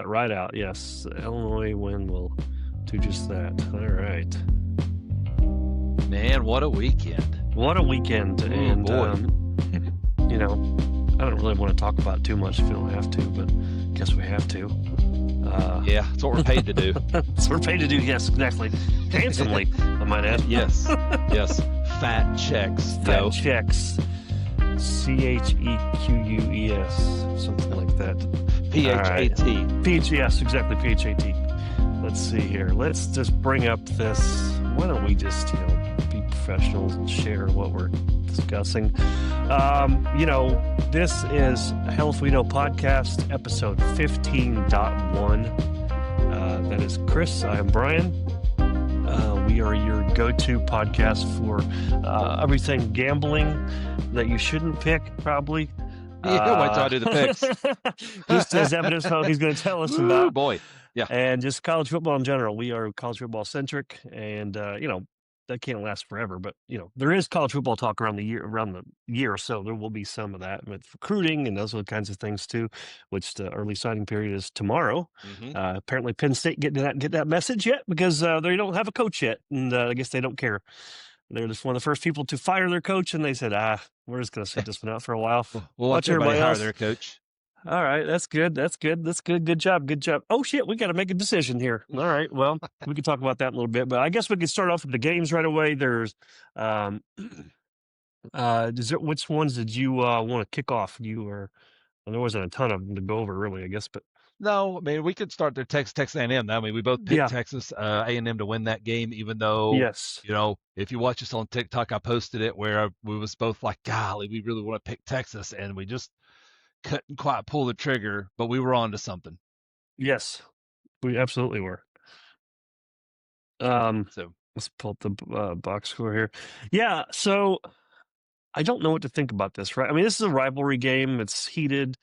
that right out. Yes, Illinois win will do just that. All right. Man, what a weekend. What a weekend. Ooh, and, boy. you know, I don't really want to talk about it too much if we don't have to, but I guess we have to. Yeah, that's what we're paid to do. That's what we're paid to do. Yes, exactly. Handsomely, I might add. Yes. Fat checks. Fat checks. CHEQUES, something like that. PHAT. Yes, exactly. PHAT. Let's see here. Let's just bring up this. Why don't we just, be professionals and share what we're discussing? This is Hell If We Know Podcast, episode 15.1. That is Chris. I am Brian. We are your go-to podcast for everything gambling that you shouldn't pick, probably. Yeah, wait till I do the picks. Just as evidence of what he's going to tell us Ooh, about. boy. Yeah. And just college football in general. We are college football centric, and that can't last forever. But there is college football talk around the year, so there will be some of that with recruiting and those other kinds of things too. Which the early signing period is tomorrow. Mm-hmm. Apparently, Penn State get that message yet because they don't have a coach yet, and I guess they don't care. They're just one of the first people to fire their coach, and they said, we're just going to sit this one out for a while. We'll watch everybody hire their coach. All right, that's good. Good job. Oh, shit, we got to make a decision here. All right, well, we can talk about that in a little bit, but I guess we can start off with the games right away. There's, which ones did you want to kick off? There wasn't a ton of them to go over, really, I guess, but. No, I mean, we could start there. Texas A&M. I mean, we both picked Texas A&M to win that game, even though, yes, if you watch us on TikTok, I posted it where we was both like, golly, we really want to pick Texas, and we just couldn't quite pull the trigger, but we were on to something. Yes, we absolutely were. So let's pull up the box score here. Yeah, so I don't know what to think about this, right? I mean, this is a rivalry game. It's heated.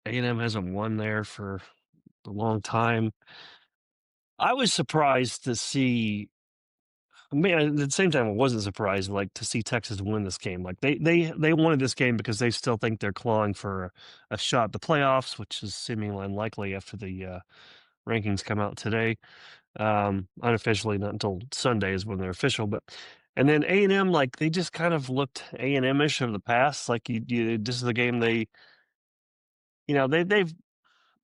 A&M hasn't won there for a long time. I was surprised to see. I mean, at the same time, I wasn't surprised, to see Texas win this game. Like they wanted this game because they still think they're clawing for a shot at the playoffs, which is seemingly unlikely after the rankings come out today. Unofficially, not until Sunday is when they're official. And then A&M, they just kind of looked A&M-ish of the past. This is the game they've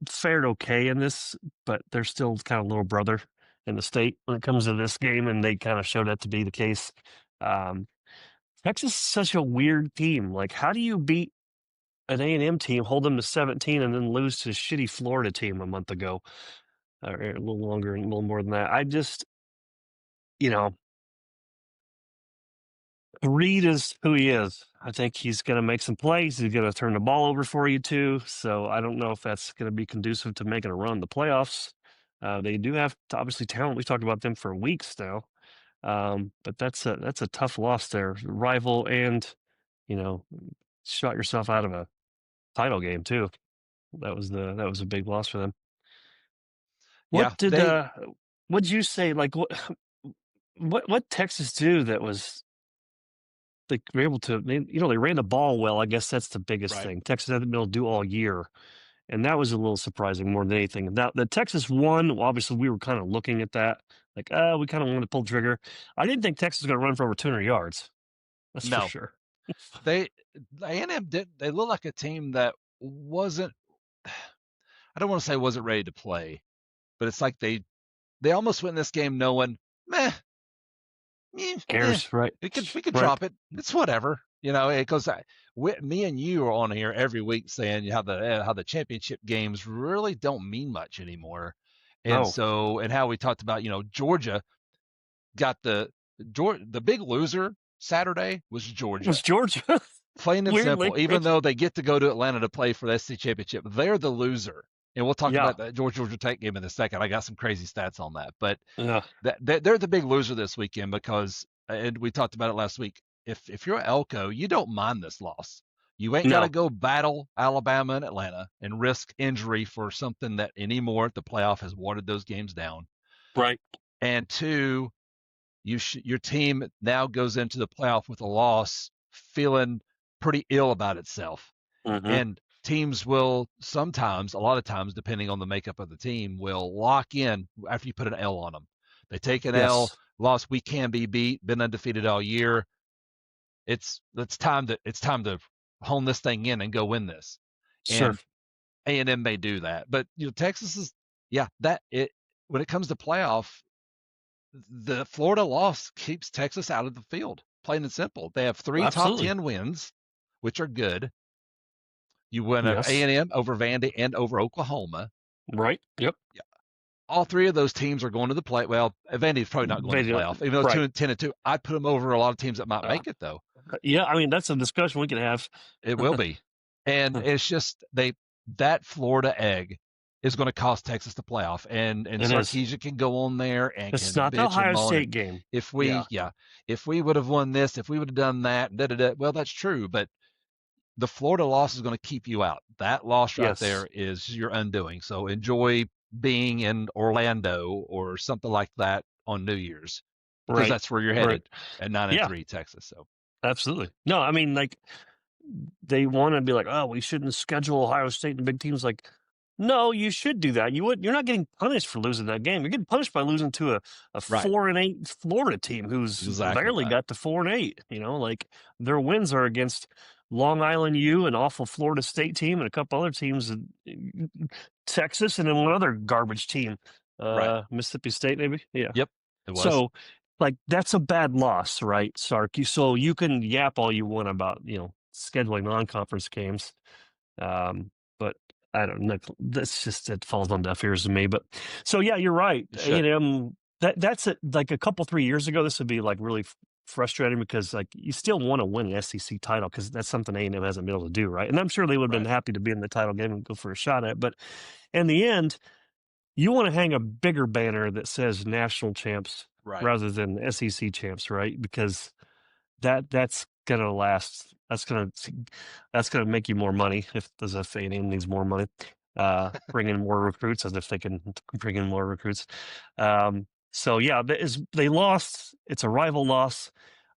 fared okay in this, but they're still kind of little brother in the state when it comes to this game, and they kind of showed that to be the case. Texas is such a weird team. How do you beat an A&M team, hold them to 17, and then lose to a shitty Florida team a month ago? Or a little longer and a little more than that. I just, Reed is who he is. I think he's going to make some plays. He's going to turn the ball over for you too. So I don't know if that's going to be conducive to making a run in the playoffs. They do have obviously talent. We've talked about them for weeks now. But that's a tough loss there. Rival and, shot yourself out of a title game too. That was a big loss for them. What'd you say? What Texas do that was they were able to? They ran the ball well. I guess that's the biggest thing. Texas hasn't been able to do all year, and that was a little surprising more than anything. Now the Texas won. Well, obviously, we were kind of looking at that, we kind of wanted to pull the trigger. I didn't think Texas was going to run for over 200 yards. That's for sure. A&M did. They look like a team that wasn't. I don't want to say wasn't ready to play, but it's like they almost went in this game knowing, cares, right? We could drop it. It's whatever, because me and you are on here every week saying how the championship games really don't mean much anymore, and and how we talked about Georgia got the big loser Saturday was Georgia. Plain and simple. Even though they get to go to Atlanta to play for the SEC championship, they're the loser. And we'll talk about that Georgia Tech game in a second. I got some crazy stats on that. But they're the big loser this weekend because, and we talked about it last week, if you're Elko, you don't mind this loss. You ain't got to go battle Alabama and Atlanta and risk injury for something that anymore the playoff has watered those games down. Right. And two, your team now goes into the playoff with a loss feeling pretty ill about itself. Mm-hmm. And teams will sometimes, a lot of times, depending on the makeup of the team, will lock in after you put an L on them. They take an L, Yes. lost, we can be beat, been undefeated all year. It's time to hone this thing in and go win this. Sure. And A&M may do that, but Texas is, yeah, that it when it comes to playoff, the Florida loss keeps Texas out of the field. Plain and simple. They have three top Absolutely. 10 wins, which are good. You win over Yes. A&M, over Vandy, and over Oklahoma. Right. Yep. Yeah, all three of those teams are going to the play. Well, Vandy's probably not going to the playoff, even though Right. 2-10-2. I'd put them over a lot of teams that might Uh, make it, though. yeah. I mean, that's a discussion we can have. It will be, and it's just that Florida egg is going to cost Texas the playoff, and It is. Sarkisian can go on there and It's can not the bitch and Ohio moan. And State game. if Yeah. we would have won this, if we would have done that, da da da. Well, that's true, but the Florida loss is going to keep you out. That loss right Yes. there is your undoing. So enjoy being in Orlando or something like that on New Year's, because Right. that's where you're Right. headed at 9-3 Texas. So Absolutely. No, I mean, like, they want to be like, oh, we shouldn't schedule Ohio State and big teams. Like, no, you should do that. You're not getting punished for losing that game. You're getting punished by losing to a right, 4-8 Florida team who's exactly barely right. got to 4-8. Like their wins are against Long Island U, an awful Florida State team, and a couple other teams, Texas, and then one other garbage team, Right. Mississippi State, maybe. Yeah. Yep. It was. So, like, that's a bad loss, right, Sark? So you can yap all you want about, scheduling non-conference games, but I don't know. That's just it falls on deaf ears to me. But so yeah, you're right. It should. A&M. That's it. Like a couple 3 years ago, this would be like really frustrating because like you still want to win an SEC title because that's something A&M hasn't been able to do, right? And I'm sure they would have Right. been happy to be in the title game and go for a shot at it. But in the end, you want to hang a bigger banner that says national champs Right. rather than SEC champs, right? Because that's gonna last. That's gonna make you more money if as if A&M needs more money. Bring in more recruits as if they can bring in more recruits. So yeah, they lost. It's a rival loss.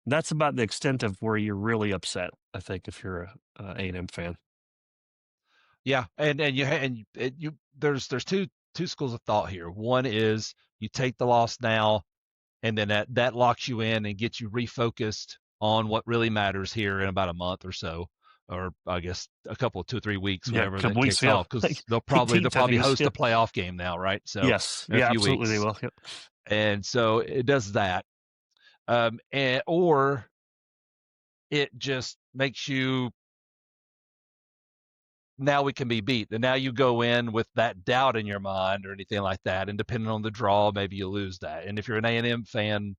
That's about the extent of where you're really upset. I think if you're a A&M fan. Yeah. And there's two schools of thought here. One is you take the loss now, and then that locks you in and gets you refocused on what really matters here in about a month or so, or I guess a couple, 2 or 3 weeks, Yeah, whenever that couple weeks. kicks Yeah, off, because like they'll 18th, I probably think. host Yeah. a playoff game now, right? So Yes. in a Yeah. few Absolutely, they weeks, will. Yep. and so it does that, or it just makes you, now we can be beat. And now you go in with that doubt in your mind or anything like that. And depending on the draw, maybe you lose that. And if you're an A&M fan,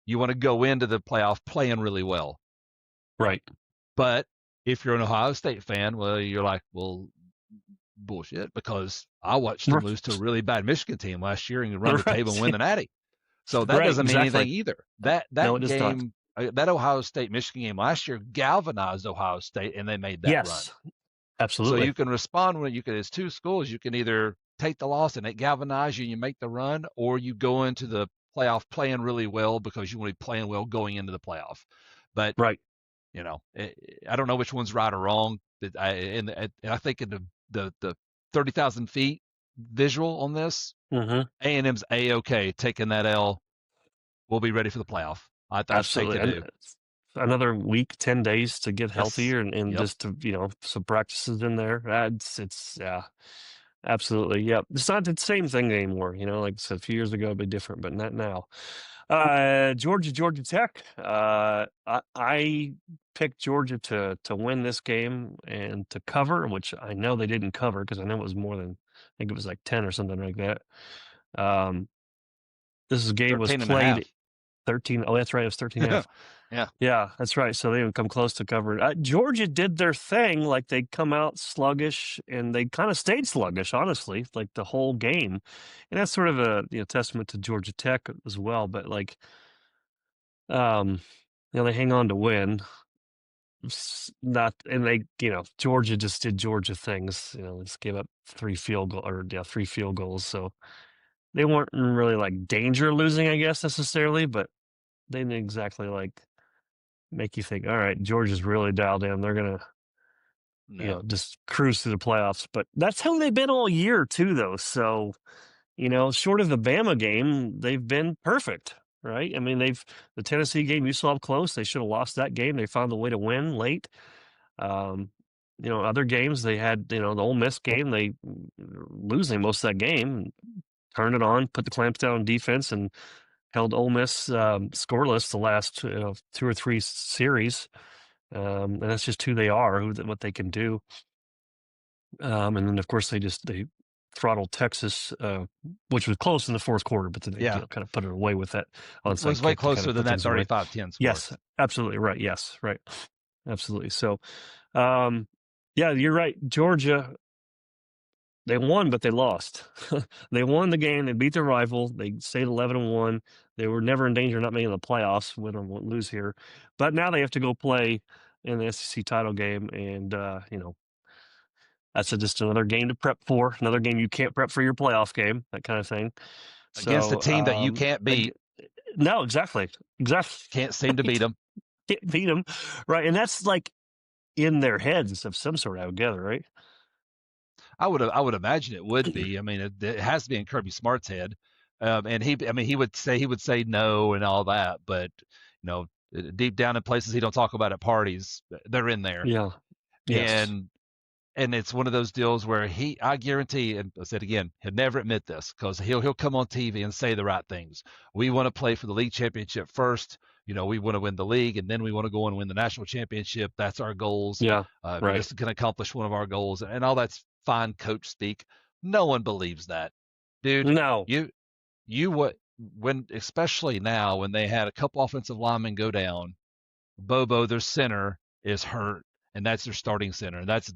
you want to go into the playoff playing really well. Right. But if you're an Ohio State fan, well, you're like, well, bullshit, because I watched them lose to a really bad Michigan team last year and run the table and win the Natty. So that Right. doesn't mean Exactly. anything either. No, That it is not. game, that Ohio State Michigan game last year galvanized Ohio State, and they made that run. Yes. So Absolutely. you can respond when it's two schools. You can either take the loss and it galvanizes you and you make the run, or you go into the playoff playing really well because you want to be playing well going into the playoff. But Right. I don't know which one's right or wrong. I think in the 30,000 feet visual on this, Mm-hmm. A&M's A-OK taking that L. We'll be ready for the playoff. I think Absolutely. they And do. another week, 10 days to get Yes. healthier and Yep. just to, some practices in there. It's yeah, absolutely. Yep. It's not the same thing anymore. Like I said, a few years ago, it'd be different, but not now. Georgia Tech. I picked Georgia to win this game and to cover, which I know they didn't cover because I know it was more than, I think it was like 10 or something like that. This game was 13 and a played half. 13. Oh, that's right. It was 13 and a half. Yeah. Yeah, that's right. So they didn't come close to covering. Georgia did their thing. Like they come out sluggish, and they kind of stayed sluggish, honestly, like the whole game. And that's sort of a testament to Georgia Tech as well. But like, um, they hang on to win. Not and they, Georgia just did Georgia things. Just gave up 3 field goals. So they weren't in really like danger of losing, I guess, necessarily, but they didn't exactly like make you think, all right, Georgia's really dialed in. No. just cruise through the playoffs. But that's how they've been all year too, though. So, short of the Bama game, they've been perfect, right? I mean, the Tennessee game you saw up close. They should have lost that game. They found a way to win late. Um, other games they had, the Ole Miss game, they losing most of that game, turned it on, put the clamps down on defense, and held Ole Miss scoreless the last 2 or 3 series. And that's just who they are, what they can do. And then of course they throttled Texas, which was close in the fourth quarter, but then they kind of put it away with that It onside was way kick to kind closer of than put that things away. 35-10 score. Yes, absolutely right. Yes, right, absolutely. So, yeah, you're right. Georgia, they won, but they lost. They won the game. They beat their rival. They stayed 11-1. They were never in danger of not making the playoffs. Win or lose here, but now they have to go play in the SEC title game, and that's just another game to prep for. Another game you can't prep for your playoff game. That kind of thing. Against a So, team that you can't beat. No, exactly. Can't seem to beat them. Can't beat them, right? And that's like in their heads of some sort, I would gather, right? I would imagine it would be. I mean, it has to be in Kirby Smart's head. And he would say no and all that, but deep down in places he don't talk about at parties, they're in there. Yeah. Yes. And it's one of those deals where I guarantee, and I said again, he'll never admit this because he'll come on TV and say the right things. We want to play for the league championship first. We want to win the league, and then we want to go and win the national championship. That's our goals. Yeah. Right. This can accomplish one of our goals, and all that's fine coach speak. No one believes that, dude. No. When especially now when they had a couple offensive linemen go down, Bobo, their center, is hurt, and that's their starting center. That's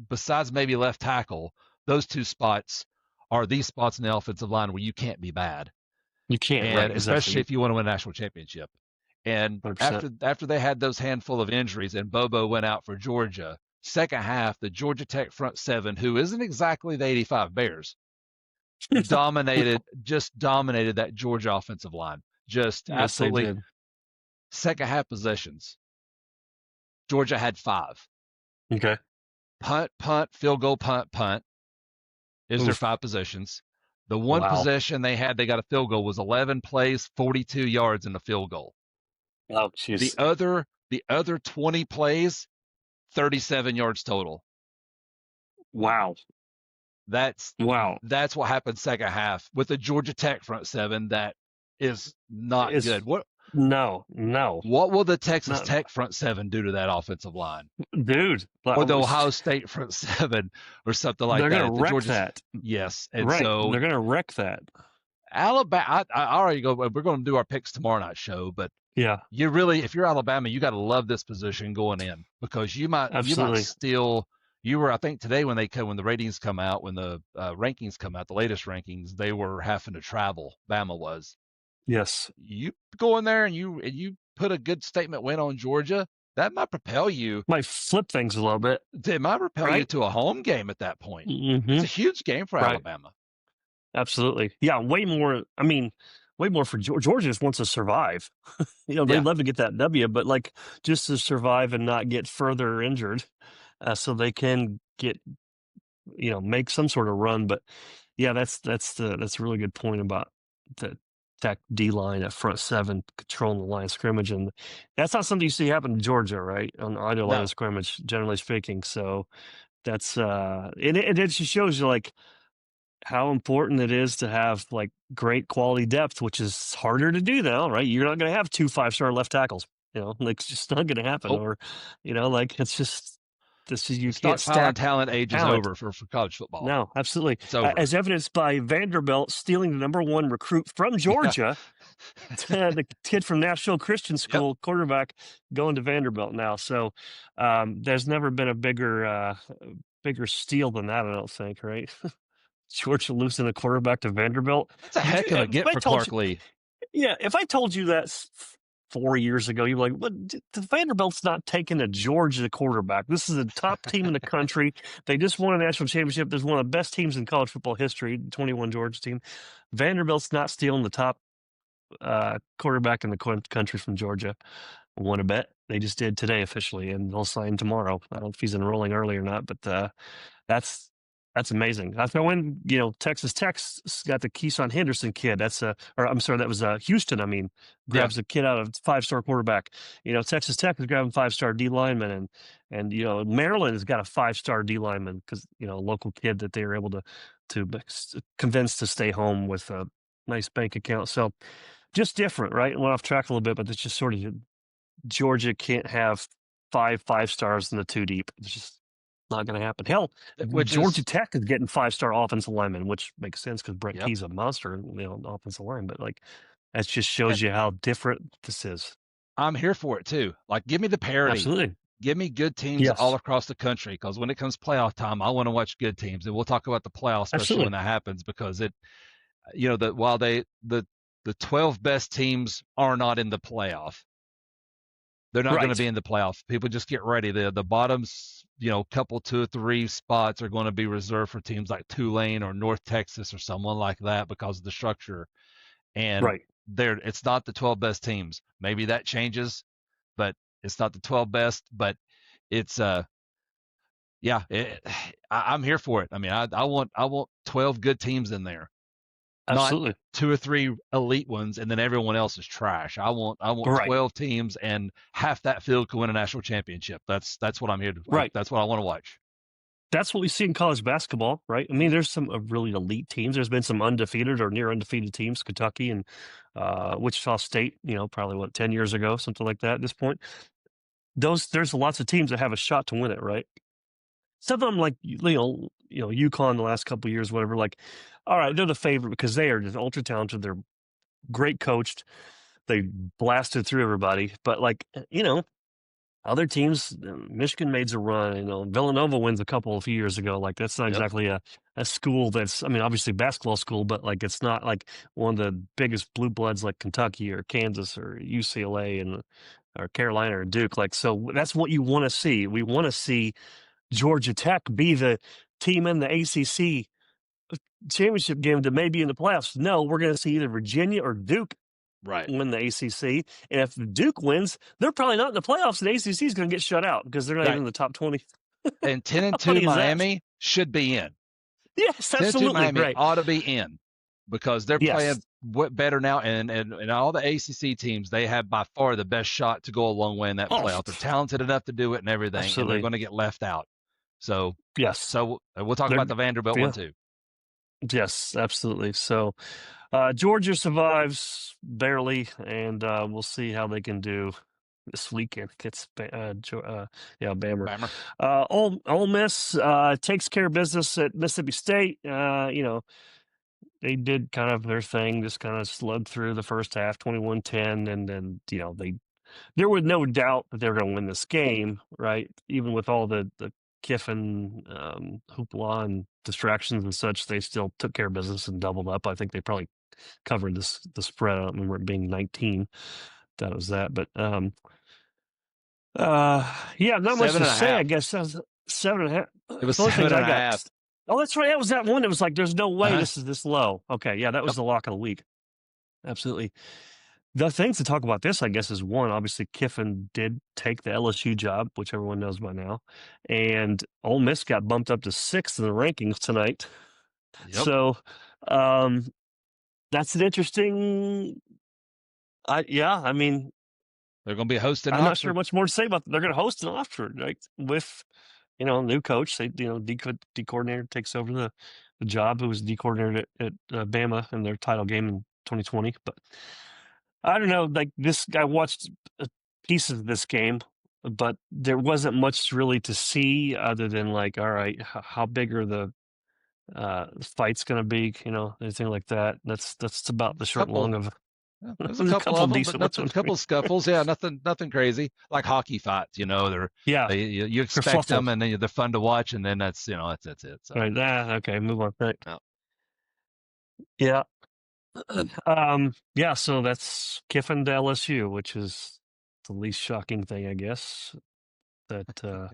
besides maybe left tackle, those two spots are these spots in the offensive line where you can't be bad. You can't, and right? Especially exactly. if you want to win a national championship. And 100%. after they had those handful of injuries and Bobo went out for Georgia, second half, the Georgia Tech front seven, who isn't exactly the 85 Bears, dominated that Georgia offensive line. Just yes, absolutely. they did. Second half possessions, Georgia had 5. Okay. Punt, field goal, punt is their 5 possessions. The one possession they had, they got a field goal, was 11 plays, 42 yards in the field goal. Oh, jeez. The other 20 plays, 37 yards total. Wow. That's what happened second half with the Georgia Tech front seven. That is not good. No. What will the Texas Tech front seven do to that offensive line, dude? Or the Ohio State front seven, or something like that? They're going to wreck that. Yes, and right. so they're going to wreck that. Alabama. I already go. We're going to do our picks tomorrow night show, but yeah, if you're Alabama, you got to love this position going in, because you might steal. I think today when the ratings come out, when the rankings come out, the latest rankings, they were having to travel. Bama was. Yes. You go in there and you put a good statement win on Georgia, that might propel you. Might flip things a little bit. It might propel you to a home game at that point. Mm-hmm. It's a huge game for Alabama. Absolutely. Yeah, way more. I mean, way more for Georgia just wants to survive. They'd love to get that W, but just to survive and not get further injured, so they can get, make some sort of run. But yeah, that's a really good point about the Tech D line at front seven controlling the line of scrimmage, and that's not something you see happen in Georgia, right? On either line of scrimmage, generally speaking. So that's it just shows you how important it is to have great quality depth, which is harder to do now, right? You're not going to have 2 5-star left tackles, it's just not going to happen. Or, it's just, you can't stack talent. Age is over for college football. No, absolutely. As evidenced by Vanderbilt stealing the #1 recruit from Georgia, the kid from Nashville Christian School, quarterback, going to Vanderbilt now. So there's never been a bigger steal than that, I don't think, right? Georgia losing a quarterback to Vanderbilt. That's a heck of a get for Clark Lee. Yeah, if I told you that 4 years ago, you'd be like, "What? The Vanderbilt's not taking a Georgia quarterback. This is the top team in the country. They just won a national championship. There's one of the best teams in college football history, the 21 Georgia team. Vanderbilt's not stealing the top quarterback in the country from Georgia." Want to bet? They just did today officially, and they'll sign tomorrow. I don't know if he's enrolling early or not, but that's that's amazing. I throw in, Texas Tech's got the Keyshawn Henderson kid. Or I'm sorry, that was Houston. I mean, Yeah. grabs a kid out of 5-star quarterback. Texas Tech is grabbing 5-star D lineman, and Maryland has got a 5-star D lineman because a local kid that they were able to convince to stay home with a nice bank account. So just different, right? Went off track a little bit, but it's just sort of Georgia can't have five stars in the two deep. It's just not going to happen. Hell, Which Georgia is Tech is getting 5-star offensive linemen, which makes sense because Brent Yep. Key's a monster, offensive line. But that just And shows you how different this is. I'm here for it too. Like, give me the parity. Absolutely. Give me good teams all Yes. across the country, because when it comes playoff time, I want to watch good teams, and we'll talk about the playoffs, especially when Absolutely. that happens, because while the 12 best teams are not in the playoff, they're not going to Right. be in the playoff. People just get ready. The bottoms, couple 2 or 3 spots are going to be reserved for teams like Tulane or North Texas or someone like that because of the structure. And Right. it's not the 12 best teams. Maybe that changes, but it's not the 12 best. But it's yeah, I'm here for it. I mean, I want 12 good teams in there, not Absolutely. 2 or 3 elite ones, and then everyone else is trash. I want Right. 12 teams, and half that field can win a national championship. That's what I'm here to. Right. That's what I want to watch. That's what we see in college basketball, right? I mean, there's some really elite teams. There's been some undefeated or near undefeated teams, Kentucky and Wichita State, probably 10 years ago, something like that at this point. There's lots of teams that have a shot to win it, right? Some of them, like UConn the last couple of years, whatever. Like, all right, they're the favorite because they are just ultra talented. They're great coached. They blasted through everybody. But other teams, Michigan made a run. Villanova wins a couple a few years ago. Like that's not Yep. exactly a school that's. I mean, obviously basketball school, but like it's not like one of the biggest blue bloods like Kentucky or Kansas or UCLA and or Carolina or Duke. Like so, that's what you want to see. We want to see Georgia Tech be the team in the ACC championship game to maybe in the playoffs. No, we're going to see either Virginia or Duke Right. win the ACC. And if Duke wins, they're probably not in the playoffs, and the ACC is going to get shut out because they're not even Right. in the top 20. And 10 and How 2 funny is that? Miami should be in. Yes, 10 and 2 absolutely. Miami Right. ought to be in, because they're Yes, playing better now, and all the ACC teams, they have by far the best shot to go a long way in that oh, playoff. They're talented enough to do it and everything, and they're absolutely. going to get left out. So Yes. so we'll talk They're, about the Vanderbilt one yeah. too. Yes, absolutely. So Georgia survives barely, and we'll see how they can do this weekend. It's Bammer. Bammer. Ole Miss takes care of business at Mississippi State. They did kind of their thing, just kind of slugged through the first half, 21-10, and then there was no doubt that they were going to win this game, right? Even with all the Kiffin hoopla and distractions and such, they still took care of business and doubled up. I think they probably covered the spread. I don't remember it being 19. That was that, but yeah, not much Seven to and a say. I half. guess that was 7.5. It was The only things seven I and a got. half. Oh, that's right. That was that one. It was like, there's no way Uh-huh. this is this low. Okay, yeah, that was Yep. the lock of the week. Absolutely. The things to talk about this, I guess, is one, obviously Kiffin did take the LSU job, which everyone knows by now, and Ole Miss got bumped up to 6th in the rankings tonight. Yep. So that's an interesting. I mean, They're going to be hosting I'm not sure Oxford. much more to say about. They're going to host an Oxford, right? With new coach. They D coordinator takes over the job. Who was D coordinator at Bama in their title game in 2020, but. I don't know, like this guy watched pieces of this game, but there wasn't much really to see other than like, all right, how big are the fights going to be? Anything like that. That's about the short and long Couple. of. Yeah, there's a There's a couple couple of them, but decent nothing. ones. Couple scuffles. Yeah, nothing crazy. Like hockey fights. Yeah, You expect kerfuffle. them, and then they're fun to watch, and then that's it. So. Right. Okay. Move on. Right. Yeah. Yeah. Yeah. So that's Kiffin to LSU, which is the least shocking thing, I guess. That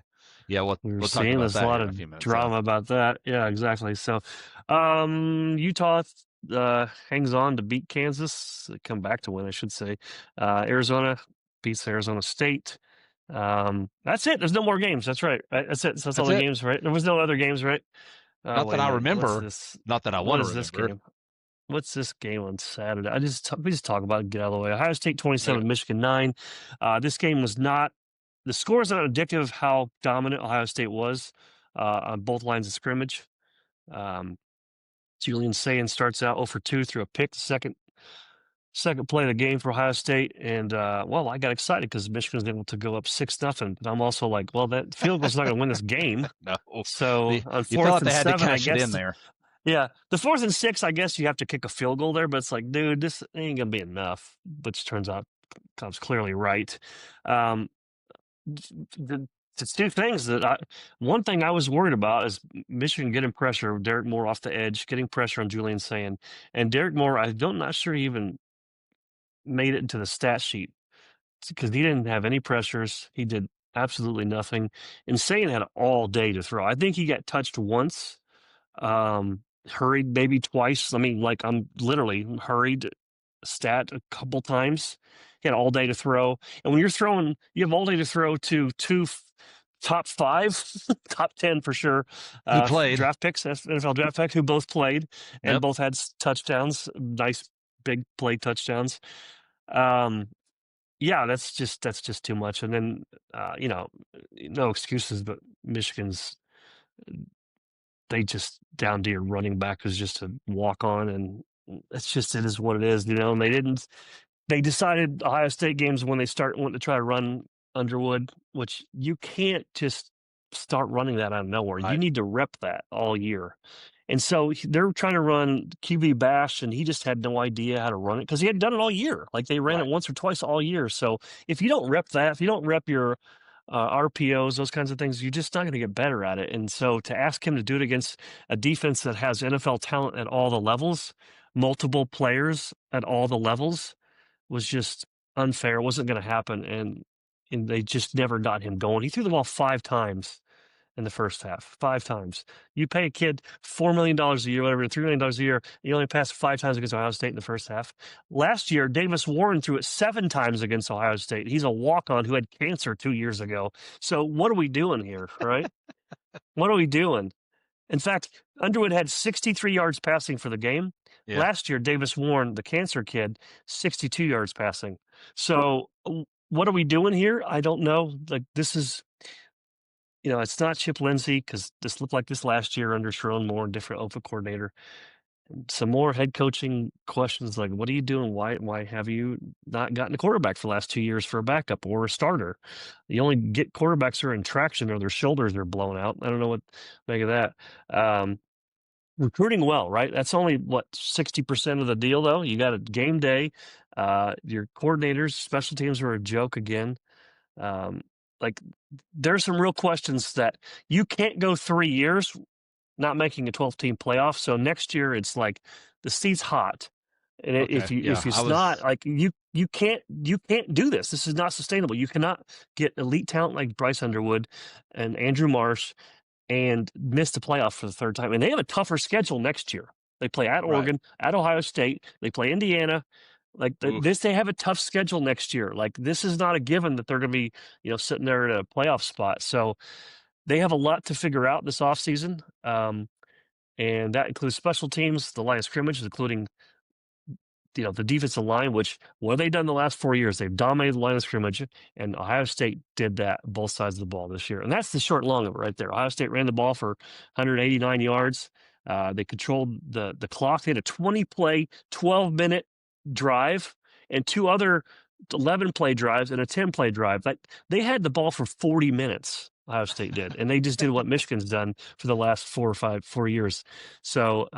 Yeah, we'll we were we'll talk seeing. about There's a that lot here in a of few minutes. Yeah. drama about that. Yeah, exactly. So, Utah hangs on to beat Kansas. Come back to win, I should say. Arizona beats Arizona State. That's it. There's no more games. That's right. Right. That's it. So that's all That's the it. games, right? There was no other games, right? Not Wait that a I minute. What's remember. this? Not that I What want to is this remember. game? What's this game on Saturday? We just talk about it, get out of the way. Ohio State Yeah. 27, Michigan 9. This game was not the score is not indicative of how dominant Ohio State was on both lines of scrimmage. Julian Sayin starts out 0 for 2 through a pick, the second play of the game for Ohio State, and I got excited because Michigan was able to go up 6-0. But I'm also like, well, that field goal's not going to win this game. No. So on You 4th thought and they had to 7, I cash it in guess. there. Yeah, the 4th and 6, I guess you have to kick a field goal there, but it's like, dude, this ain't gonna be enough. Which turns out comes clearly right. Um, the, the two things one thing I was worried about is Michigan getting pressure, Derek Moore off the edge, getting pressure on Julian Sayin, and Derek Moore, not sure he even made it into the stat sheet because he didn't have any pressures. He did absolutely nothing. And Sayin had all day to throw. I think he got touched once, hurried maybe twice. I mean, like I'm literally hurried stat a couple times. He had all day to throw. And when you're throwing, you have all day to throw to top 5, top 10 for sure. Who played? Draft picks, NFL draft picks who both played and Yep. both had touchdowns, nice big play touchdowns. Yeah, that's just too much. And then, no excuses, but Michigan's they just down to your running back who's just a walk on, and it is what it is, and they decided Ohio State games when they start wanting to try to run Underwood, which you can't just start running that out of nowhere. You Right. need to rep that all year. And so they're trying to run QB Bash, and he just had no idea how to run it because he hadn't done it all year. Like they ran Right. it once or twice all year. So if you don't rep that, if you don't rep your RPOs, those kinds of things, you're just not going to get better at it. And so to ask him to do it against a defense that has NFL talent at all the levels, multiple players at all the levels, was just unfair. It wasn't going to happen. And they just never got him going. He threw the ball 5 times in the first half, 5 times. You pay a kid $4 million a year, whatever, $3 million a year, you only pass 5 times against Ohio State in the first half. Last year, Davis Warren threw it 7 times against Ohio State. He's a walk-on who had cancer 2 years ago. So what are we doing here, right? What are we doing? In fact, Underwood had 63 yards passing for the game. Yeah. Last year, Davis Warren, the cancer kid, 62 yards passing. So what are we doing here? I don't know. Like this is, it's not Chip Lindsey because this looked like this last year under Sharon Moore, different OFA coordinator. Some more head coaching questions like, what are you doing? Why have you not gotten a quarterback for the last 2 years for a backup or a starter? You only get quarterbacks who are in traction or their shoulders are blown out. I don't know what to make of that. Recruiting well, right? That's only 60% of the deal, though. You got a game day. Your coordinators, special teams are a joke again. Like there's some real questions that you can't go 3 years not making a 12-team playoff. So next year it's like the seat's hot. And if it's not like you can't do this. This is not sustainable. You cannot get elite talent like Bryce Underwood and Andrew Marsh and miss the playoff for the 3rd time. And they have a tougher schedule next year. They play at Oregon, at Ohio State, they play Indiana. Like they have a tough schedule next year. Like this is not a given that they're going to be, sitting there in a playoff spot. So they have a lot to figure out this offseason. And that includes special teams, the line of scrimmage, including, the defensive line, which what have they done the last 4 years? They've dominated the line of scrimmage, and Ohio State did that both sides of the ball this year. And that's the short and long of it right there. Ohio State ran the ball for 189 yards. They controlled the clock. They had a 20-play, 12-minute drive and 2 other 11-play drives and a 10-play drive. Like they had the ball for 40 minutes. Ohio State did, and they just did what Michigan's done for the last 4 years. So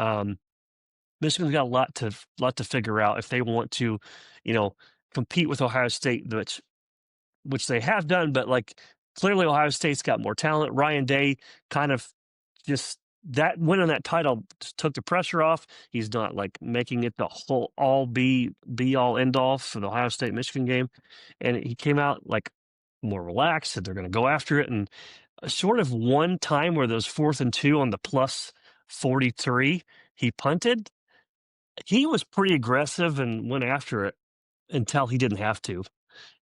Michigan's got a lot to figure out if they want to, compete with Ohio State, which they have done. But like clearly, Ohio State's got more talent. Ryan Day kind of just that win on that title just took the pressure off. He's not like making it the whole be all end all for the Ohio State Michigan game, and he came out like more relaxed that they're going to go after it. And short of one time where those 4th and 2 on the plus 43, he punted. He was pretty aggressive and went after it until he didn't have to.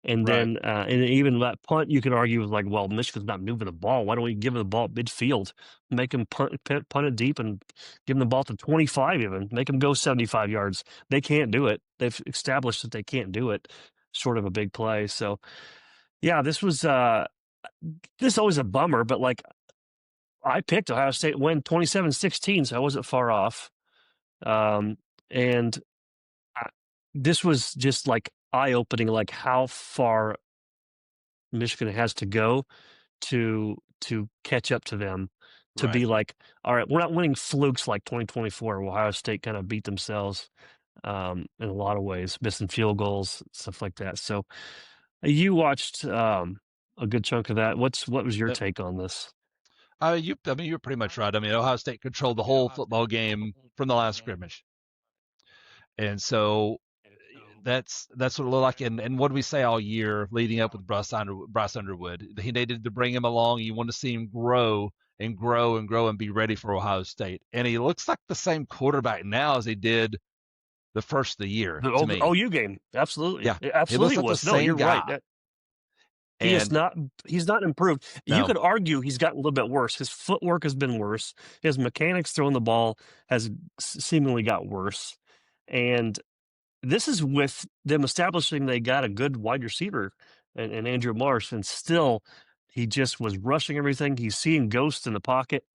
And Right. then, and even that punt, you can argue was like, well, Michigan's not moving the ball. Why don't we give them the ball at midfield? Make them punt it deep and give them the ball to 25 even. Make them go 75 yards. They can't do it. They've established that they can't do it short of a big play. So, yeah, this is always a bummer, but like I picked Ohio State to win 27-16, so I wasn't far off. Um, and I, this was just like eye opening, like how far Michigan has to go to catch up to them, to Right. be like, all right, we're not winning flukes like 2024, where Ohio State kind of beat themselves in a lot of ways, missing field goals, stuff like that. So you watched a good chunk of that. What was your Yep. take on this? I mean, you're pretty much right. I mean, Ohio State controlled the whole football game from the last scrimmage, and so that's what it looked like. And what did we say all year leading up with Bryce Underwood? He needed to bring him along. You want to see him grow and grow and grow and be ready for Ohio State. And he looks like the same quarterback now as he did the first of the year The to me. OU game, absolutely, Yeah, it he looks absolutely like the was. No, same you're right. guy. He is And not he's not improved. You no, could argue he's gotten a little bit worse. His footwork has been worse. His mechanics throwing the ball has seemingly got worse. And this is with them establishing they got a good wide receiver and Andrew Marsh, and still he just was rushing everything. He's seeing ghosts in the pocket.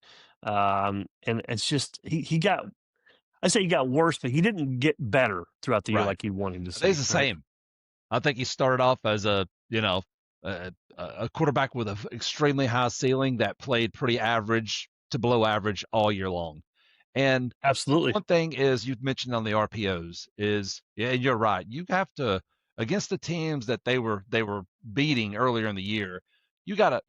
And it's just he got I say he got worse, but he didn't get better throughout the year right. like he wanted to I think it's see, the right? same. I think he started off as a quarterback with an extremely high ceiling that played pretty average to below average all year long. And Absolutely. one thing is you mentioned on the RPOs is yeah, you're right. You have to against the teams that they were beating earlier in the year. You gotta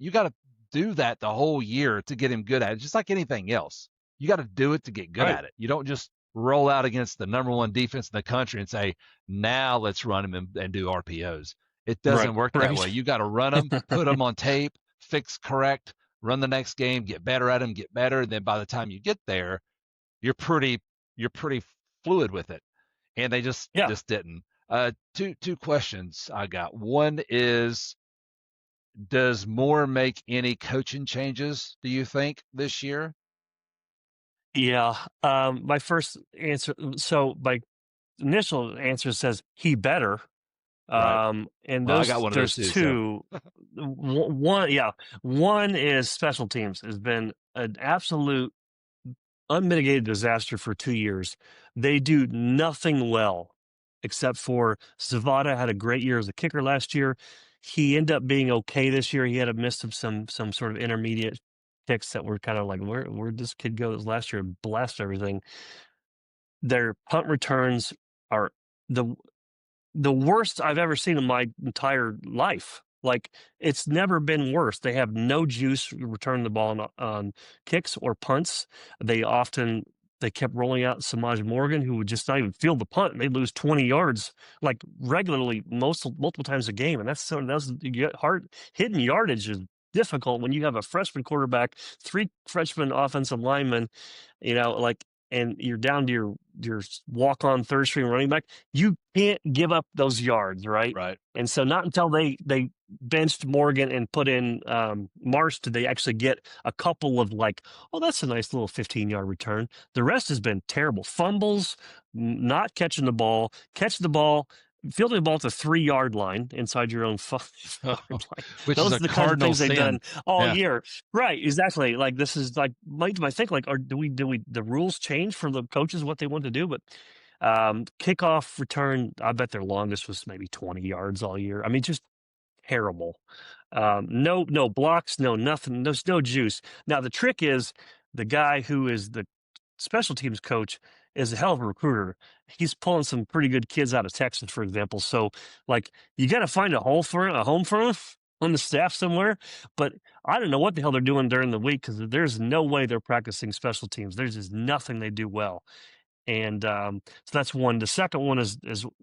do that the whole year to get him good at it. Just like anything else, you got to do it to get good Right. at it. You don't just roll out against the number one defense in the country and say now let's run him and do RPOs. It Right. doesn't work that way. Right. You got to run them, put them on tape, fix correct, run the next game, get better at them, get better. And then by the time you get there, you're pretty you're pretty fluid with it, and they just Yeah. just didn't. Two questions I got. One is, does Moore make any coaching changes? Do you think this year? Yeah. My first answer, so my initial answer says he better. Right. And Well, I got those one of those there's too. So two. One, yeah, one is special teams has been an absolute unmitigated disaster for 2 years. They do nothing well, except for Zavada had a great year as a kicker last year. He ended up being okay this year. He had to miss some sort of intermediate kicks that were kind of like, where'd this kid go this last year? Blast everything. Their punt returns are the the worst I've ever seen in my entire life. Like, it's never been worse. They have no juice returning the ball on kicks or punts. They kept rolling out Samaj Morgan, who would just not even field the punt, and they'd lose 20 yards like regularly, multiple times a game. And that's you get hard hitting yardage is difficult when you have a freshman quarterback, three freshman offensive linemen, like, and you're down to your walk on third string running back. You can't give up those yards, right? right, And so not until they benched Morgan and put in Marsh did they actually get a couple of like, oh, that's a nice little 15-yard return. The rest has been terrible. Fumbles, not catching the ball, catching the ball, fielding the ball to 3-yard line inside your own 5-yard line. which is Those a are the kinds of cardinal things they've sin. done all Yeah, year. Right, exactly. Like this is like might I think like, do we the rules change for the coaches what they want to do? But kickoff return, I bet their longest was maybe 20 yards all year. I mean, just terrible. No blocks, no nothing. There's no juice. Now the trick is the guy who is the special teams coach is a hell of a recruiter. He's pulling some pretty good kids out of Texas, for example. So, like, you got to find a home for him on the staff somewhere. But I don't know what the hell they're doing during the week because there's no way they're practicing special teams. There's just nothing they do well. And so that's one. The second one is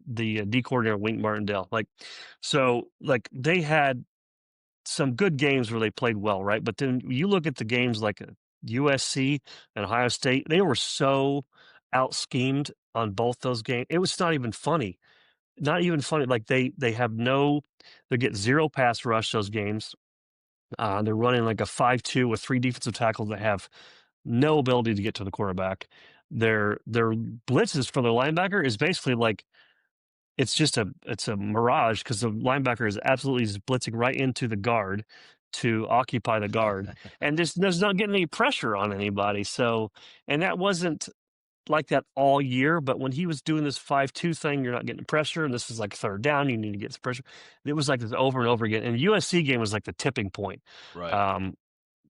the D coordinator Wink Martindale. Like they had some good games where they played well, right? But then you look at the games like USC and Ohio State, they were so out schemed on both those games. It was not even funny. not even funny. Like they have no, they get zero pass rush those games. They're running like a 5-2 with three defensive tackles that have no ability to get to the quarterback. Their blitzes for the linebacker is basically like it's a mirage because the linebacker is absolutely just blitzing right into the guard to occupy the guard, and there's not getting any pressure on anybody. So, and that wasn't like that all year, but when he was doing this 5-2 thing, you're not getting pressure, and this is like third down, you need to get some pressure. It was like this over and over again. And the USC game was like the tipping point. Right. Um,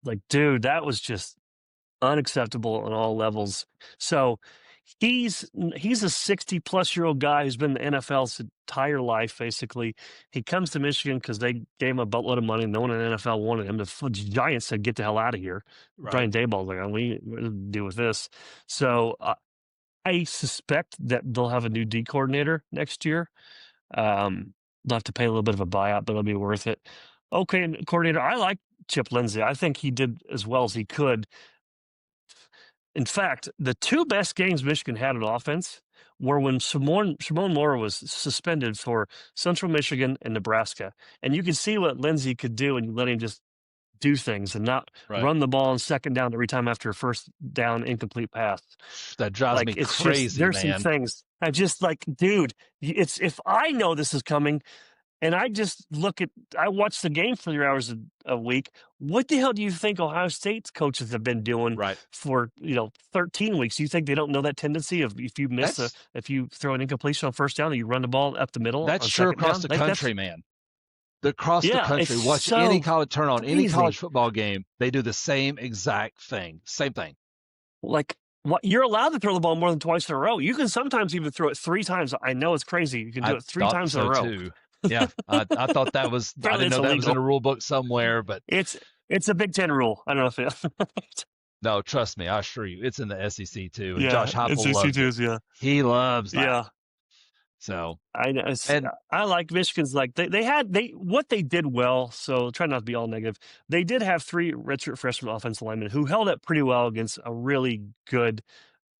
like, dude, that was just unacceptable on all levels. So he's a 60-plus-year-old guy who's been in the NFL his entire life, basically. He comes to Michigan because they gave him a buttload of money. No one in the NFL wanted him. The Giants said, "Get the hell out of here." Right. Brian Daboll's like, "We deal with this." So I suspect that they'll have a new D coordinator next year. They'll have to pay a little bit of a buyout, but it'll be worth it. Okay, and coordinator, I like Chip Lindsey. I think he did as well as he could. In fact, the two best games Michigan had on offense were when Shimon Mora was suspended for Central Michigan and Nebraska. And you could see what Lindsey could do, and you let him just do things and not Right. run the ball on second down every time after a first down incomplete pass. That drives Like, me it's crazy, just there's man. some things I just like, dude. It's if I know this is coming, and I just I watch the game for 3 hours a week. What the hell do you think Ohio State's coaches have been doing Right. for 13 weeks? You think they don't know that tendency of if you throw an incompletion on first down and you run the ball up the middle That's on sure second across down? the Like that's country, man. Across the yeah, country, it's watch any so college turn on any college crazy. football game. They do the same exact thing. Same thing. Like what you're allowed to throw the ball more than twice in a row. You can sometimes even throw it three times. I know it's crazy. You can do I it three thought times in a so row. too. Yeah, I thought that was. I Apparently, didn't it's know that was in illegal. a rule book somewhere, but It's a Big Ten rule. I don't know if it. no, trust me, I assure you, it's in the SEC too. And Yeah, Josh it's Heupel loves it. AC2s, yeah. He loves that. Yeah. So, I know and I like Michigan's like they what they did well, so try not to be all negative. They did have three redshirt freshman offensive linemen who held up pretty well against a really good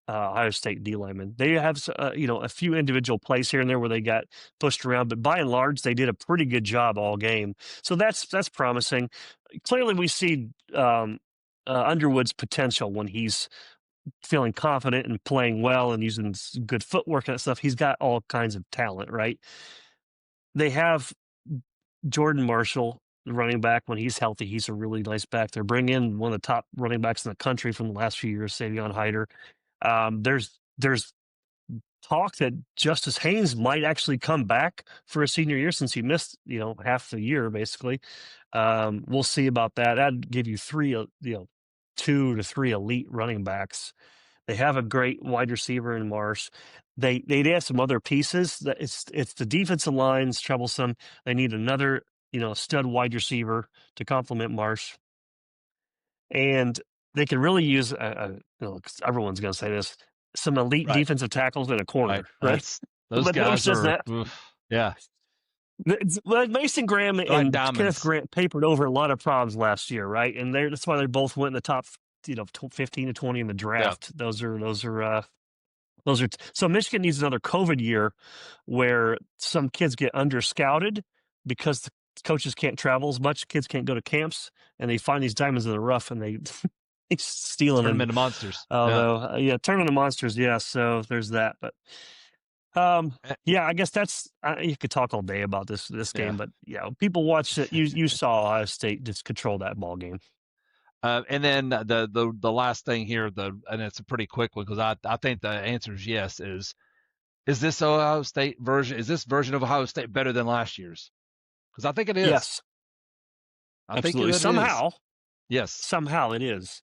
Ohio State D lineman. They have a few individual plays here and there where they got pushed around, but by and large they did a pretty good job all game. So that's promising. Clearly we see Underwood's potential when he's feeling confident and playing well and using good footwork and stuff. He's got all kinds of talent, right? They have Jordan Marshall, the running back. When he's healthy, he's a really nice back. They're bringing in one of the top running backs in the country from the last few years, Savion Hyder. There's talk that Justice Haynes might actually come back for a senior year since he missed half the year basically. We'll see about that. That'd give you three 2 to 3 elite running backs. They have a great wide receiver in Marsh. They have some other pieces. That it's the defensive line's troublesome. They need another stud wide receiver to complement Marsh, and they can really use 'cause everyone's going to say this, some elite right, defensive tackles in a right. corner, right? That's those But no one guys says are. that. Oof, yeah, Well, Mason Graham like and Kenneth diamonds. Grant papered over a lot of problems last year, right? And that's why they both went in the top, 15 to 20 in the Yeah, draft. So Michigan needs another COVID year where some kids get under scouted because the coaches can't travel as much, kids can't go to camps, and they find these diamonds in the rough and they stealing turn them them. into monsters. Yeah. Although, turn into monsters, yeah. So there's that, but Eh, yeah, I guess that's you could talk all day about this yeah. game, but yeah, people watch it. You saw Ohio State just control that ball game. And then the last thing here, and it's a pretty quick one because I think the answer is yes. Is this Ohio State version? Is this version of Ohio State better than last year's? Because I think it is. Yes, I think absolutely. it is. Somehow, Yes. somehow it is.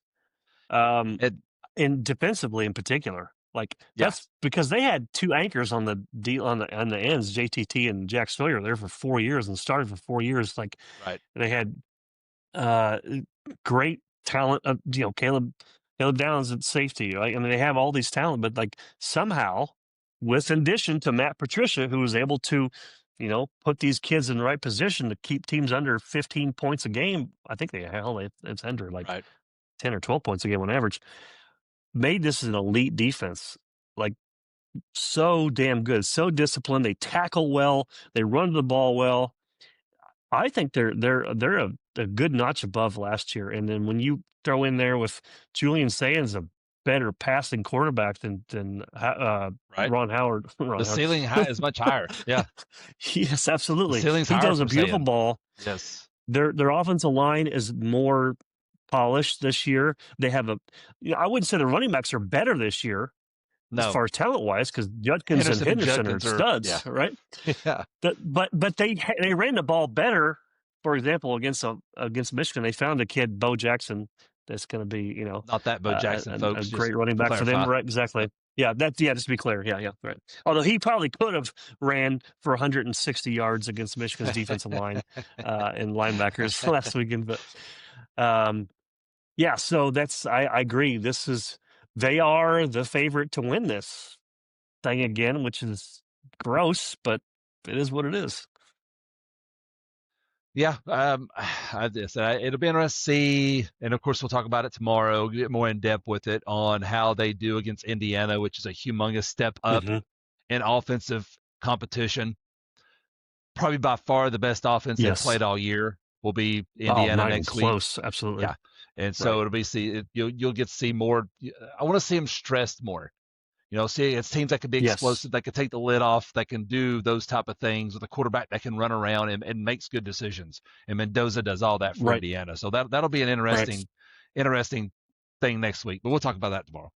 Um, It. and defensively in particular, like Yeah. that's because they had two anchors on the deal on the ends, JTT and Jack Sawyer, there for 4 years and started for 4 years. Like Right. they had uh, great talent. Caleb Downs at safety, right? I mean, they have all these talent, but like somehow, with addition to Matt Patricia, who was able to, put these kids in the right position to keep teams under 15 points a game. I think it's under like Right. 10 or 12 points a game on average. Made this an elite defense. Like so damn good, so disciplined. They tackle well, they run the ball well. I think they're a good notch above last year. And then when you throw in there with Julian Sayans, a better passing quarterback than right? Ron Howard. The Ron Howard. ceiling high is much higher. Yeah, Yes, the absolutely. ceiling's He higher throws a for beautiful saying. ball. Yes. Their offensive line is more polished this year. They have I wouldn't say the running backs are better this year as No. far as talent wise, because Judkins and Henderson and Henderson are Judkins are, yeah. studs, right? Yeah. But they ran the ball better. For example, against Michigan, they found a kid, Bo Jackson, that's going to be Not that Bo Jackson, a folks, just great running to back for them, clarify. right? Exactly. Yeah, just to be clear. Yeah, right. Although he probably could have ran for 160 yards against Michigan's defensive line and linebackers last weekend, but yeah. So I agree. They are the favorite to win this thing again, which is gross, but it is what it is. Yeah, it'll be interesting to see, and of course we'll talk about it tomorrow. Get more in depth with it on how they do against Indiana, which is a humongous step up Mm-hmm. in offensive competition. Probably by far the best offense they've Yes. played all year will be Oh, Indiana not even next week. close. Absolutely. Yeah, and so Right. it'll be you'll get to see more. I want to see them stressed more. See it's teams that can be Yes. explosive, that can take the lid off, that can do those type of things with a quarterback that can run around and makes good decisions. And Mendoza does all that for Right. Indiana. So that'll be an Right. interesting thing next week. But we'll talk about that tomorrow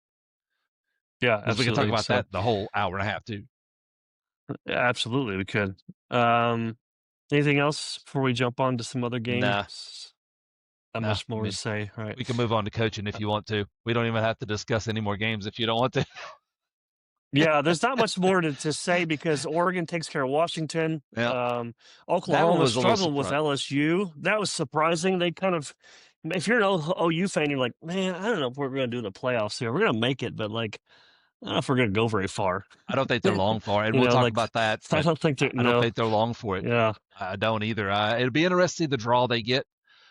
Yeah, because we can talk absolutely. about So that the whole hour and a half too. absolutely we could. Um, Anything else before we jump on to some other Nah, games? Not nah. much I more to mean, say. All right. we can move on to coaching if you want to. We don't even have to discuss any more games if you don't want to. Yeah, there's not much more to say because Oregon takes care of Washington. Yeah, that one Oklahoma was a little struggled with surprising. LSU. That was surprising. They kind of, if you're an OU fan, you're like, man, I don't know if we're going to do the playoffs here. We're going to make it, but like, I don't know if we're going to go very far. I don't think they're long for it, and You we'll know, talk like, about that. I But don't think they're, I don't no. think they're long for it. Yeah. I don't either. It'll be interesting the draw they get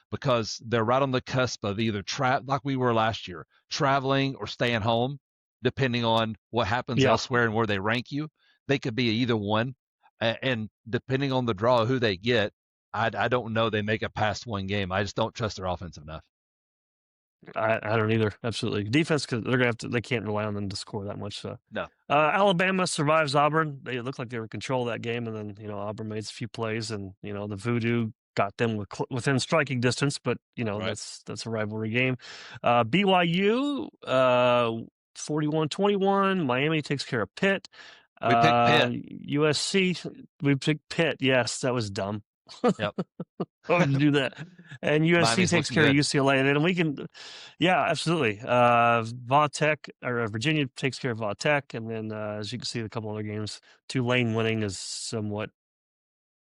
because they're right on the cusp of either like we were last year, traveling or staying home, depending on what happens Yeah. elsewhere and where they rank you. They could be either one, and depending on the draw, who they get, I don't know. They make it past one game. I just don't trust their offense enough. I don't either. Absolutely. Defense, because they're going to they can't rely on them to score that much. So, No, Alabama survives Auburn. They looked like they were in control of that game. And then, Auburn made a few plays and, the voodoo got them within striking distance, but right? that's a rivalry game. BYU, 41-21. Miami takes care of Pitt. We picked Pitt. USC, we picked Pitt. Yes, that was dumb. Yep. Why would you do that? And USC Miami's takes looking care of good. UCLA, and then we can, yeah, absolutely. Vautech or Virginia takes care of Vautech, and then as you can see, a couple other games, Tulane winning is somewhat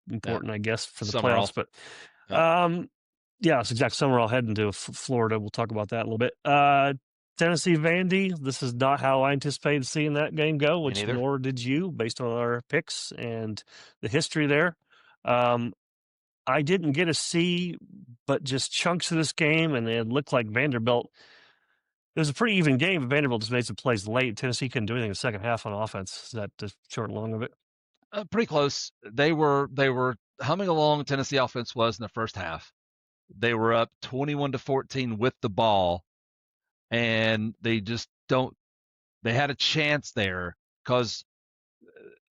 Yeah. important, I guess, for the Summerall. playoffs. But Yep. yeah, it's exactly. Summerall heading to Florida. We'll talk about that a little bit. Tennessee Vandy. This is not how I anticipated seeing that game go, which nor did you, based on our picks and the history there. I didn't get to see, but just chunks of this game, and it looked like Vanderbilt. It was a pretty even game. But Vanderbilt just made some plays late. Tennessee couldn't do anything in the second half on offense. Is that the short and long of it? Pretty close. They were humming along. Tennessee offense was in the first half. They were up 21-14 with the ball, and they just don't. They had a chance there because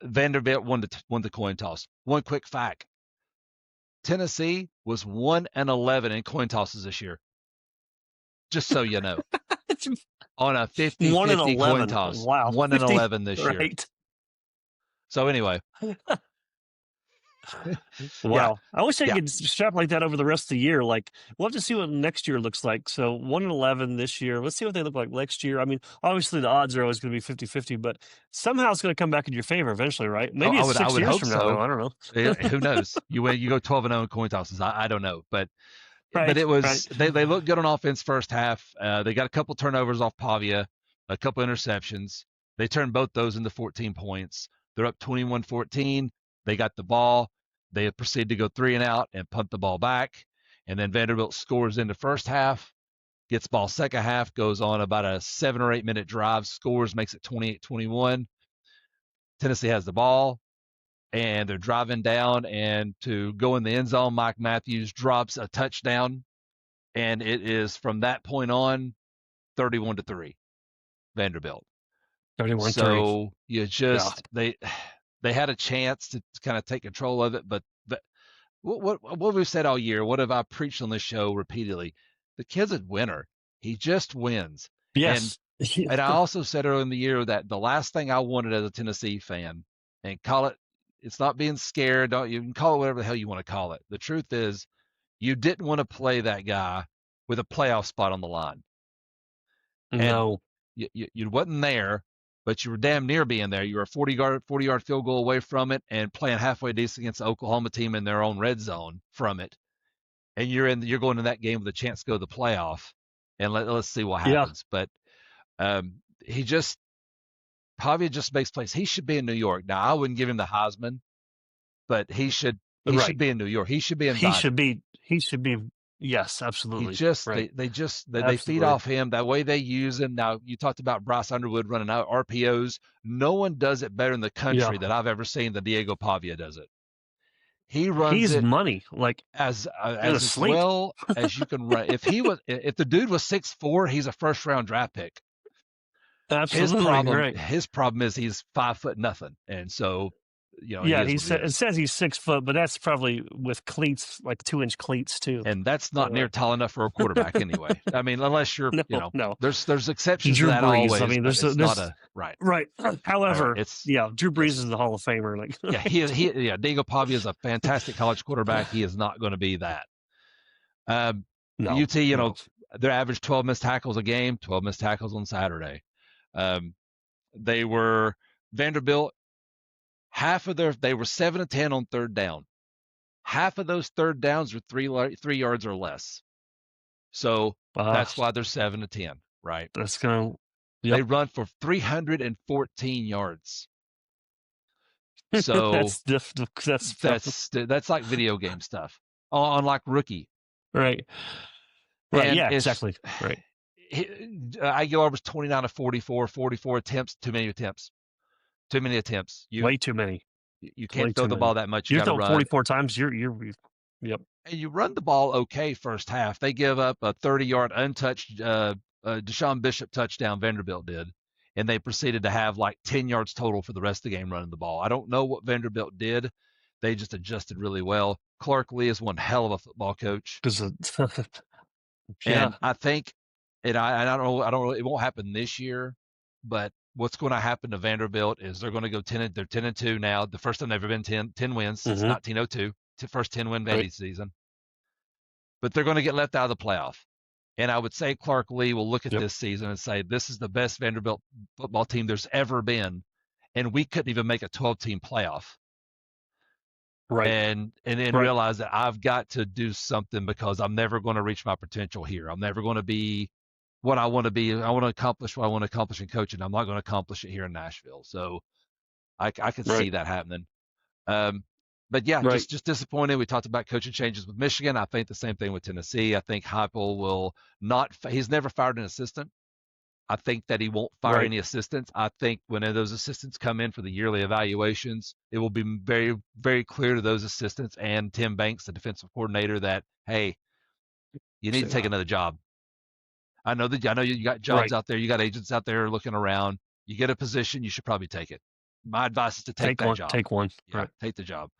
Vanderbilt won the coin toss. One quick fact: Tennessee was 1-11 in coin tosses this year. Just so you know, on a 50-50 coin toss. Wow, 1-11 this year. Right. So anyway. Wow. Yeah. I wish I could extrapolate that over the rest of the year. Like, we'll have to see what next year looks like. So 1-11 this year. Let's see what they look like next year. I mean, obviously the odds are always going to be 50-50, but somehow it's going to come back in your favor eventually, right? Maybe it's 6 years from now. I don't know. Who knows? You go 12-0 in coin tosses. I don't know, but right, it was they looked good on offense first half. They got a couple turnovers off Pavia, a couple interceptions. They turned both those into 14 points. They're up 21-14. They got the ball. They proceed to go 3 and out and punt the ball back. And then Vanderbilt scores in the first half, gets ball second half, goes on about a 7 or 8 minute drive, scores, makes it 28-21. Tennessee has the ball, and they're driving down, and to go in the end zone, Mike Matthews drops a touchdown, and it is from that point on 31-3 Vanderbilt. 31-3. So you Yeah. just they had a chance to kind of take control of it, but what we've said all year, what have I preached on this show repeatedly? The kid's a winner. He just wins. And Yes. and I also said earlier in the year that the last thing I wanted as a Tennessee fan, and call it, it's not being scared. Don't you can call it whatever the hell you want to call it. The truth is, you didn't want to play that guy with a playoff spot on the line, and No. you wasn't there, but you were damn near being there. You were a 40-yard field goal away from it, and playing halfway decent against the Oklahoma team in their own red zone from it. And you're going to that game with a chance to go to the playoff, and let's see what Yeah. happens. But he just Pavia just makes plays. He should be in New York. Now I wouldn't give him the Heisman, but he should Right. be in New York. He should be He invited. should be. He should be. Yes, He absolutely. just Right. they feed Absolutely. off him that way they use him. Now you talked about Bryce Underwood running out RPOs. No one does it better in the Yeah. country that I've ever seen than Diego Pavia does it. He runs He's it money. Like in a as sleep. well as you can run. If the dude was 6'4", he's a first round draft pick. Absolutely. Right. His problem is he's 5 foot nothing, and so he Yeah. is what he It is. says he's 6 foot, but that's probably with cleats, like 2-inch cleats too. And that's not near tall enough for a quarterback anyway. I mean, unless you're, No. there's exceptions Drew to that Brees. always. I mean, But it's not a right. right. However, It's yeah, Drew Brees yes, is the Hall of Famer. Like, yeah, Diego Pavia is a fantastic college quarterback. He is not going to be that. no, UT, their average 12 missed tackles a game, 12 missed tackles on Saturday. They were Vanderbilt. They were 7 of 10 on third down. Half of those third downs are 3 yards or less. So that's why they're 7 to 10, right? That's gonna. Yep. They run for 314 yards. So that's like video game stuff on like rookie. Right. Right. And yeah. Exactly. Right. Aguilar was 29 of 44, 44 attempts. Too many attempts. Way too many. You can't throw the ball that much. You got to throw run 44 times. Yep. And you run the ball okay first half. They give up a 30-yard untouched Deshaun Bishop touchdown. Vanderbilt did, and they proceeded to have like 10 yards total for the rest of the game running the ball. I don't know what Vanderbilt did. They just adjusted really well. Clark Lee is one hell of a football coach. And I think, and I don't know, it won't happen this year, but what's going to happen to Vanderbilt is they're going to go 10. They're 10-2 now. The first time they've ever been 10 wins since 1902. First 10-win Vandy season. But they're going to get left out of the playoff. And I would say Clark Lee will look at this season and say, this is the best Vanderbilt football team there's ever been. And we couldn't even make a 12-team playoff. Right. And then realize that I've got to do something because I'm never going to reach my potential here. I'm never going to be what I want to be. I want to accomplish what I want to accomplish in coaching. I'm not going to accomplish it here in Nashville. So I could see that happening. But yeah, just disappointed. We talked about coaching changes with Michigan. I think the same thing with Tennessee. I think Heupel will not. He's never fired an assistant. I think that he won't fire any assistants. I think when those assistants come in for the yearly evaluations, it will be very, very clear to those assistants and Tim Banks, the defensive coordinator, that hey, you need to take another job. I know you got jobs out there. You got agents out there looking around. You get a position, you should probably take it. My advice is to take that job. Take one. Yeah, take the job.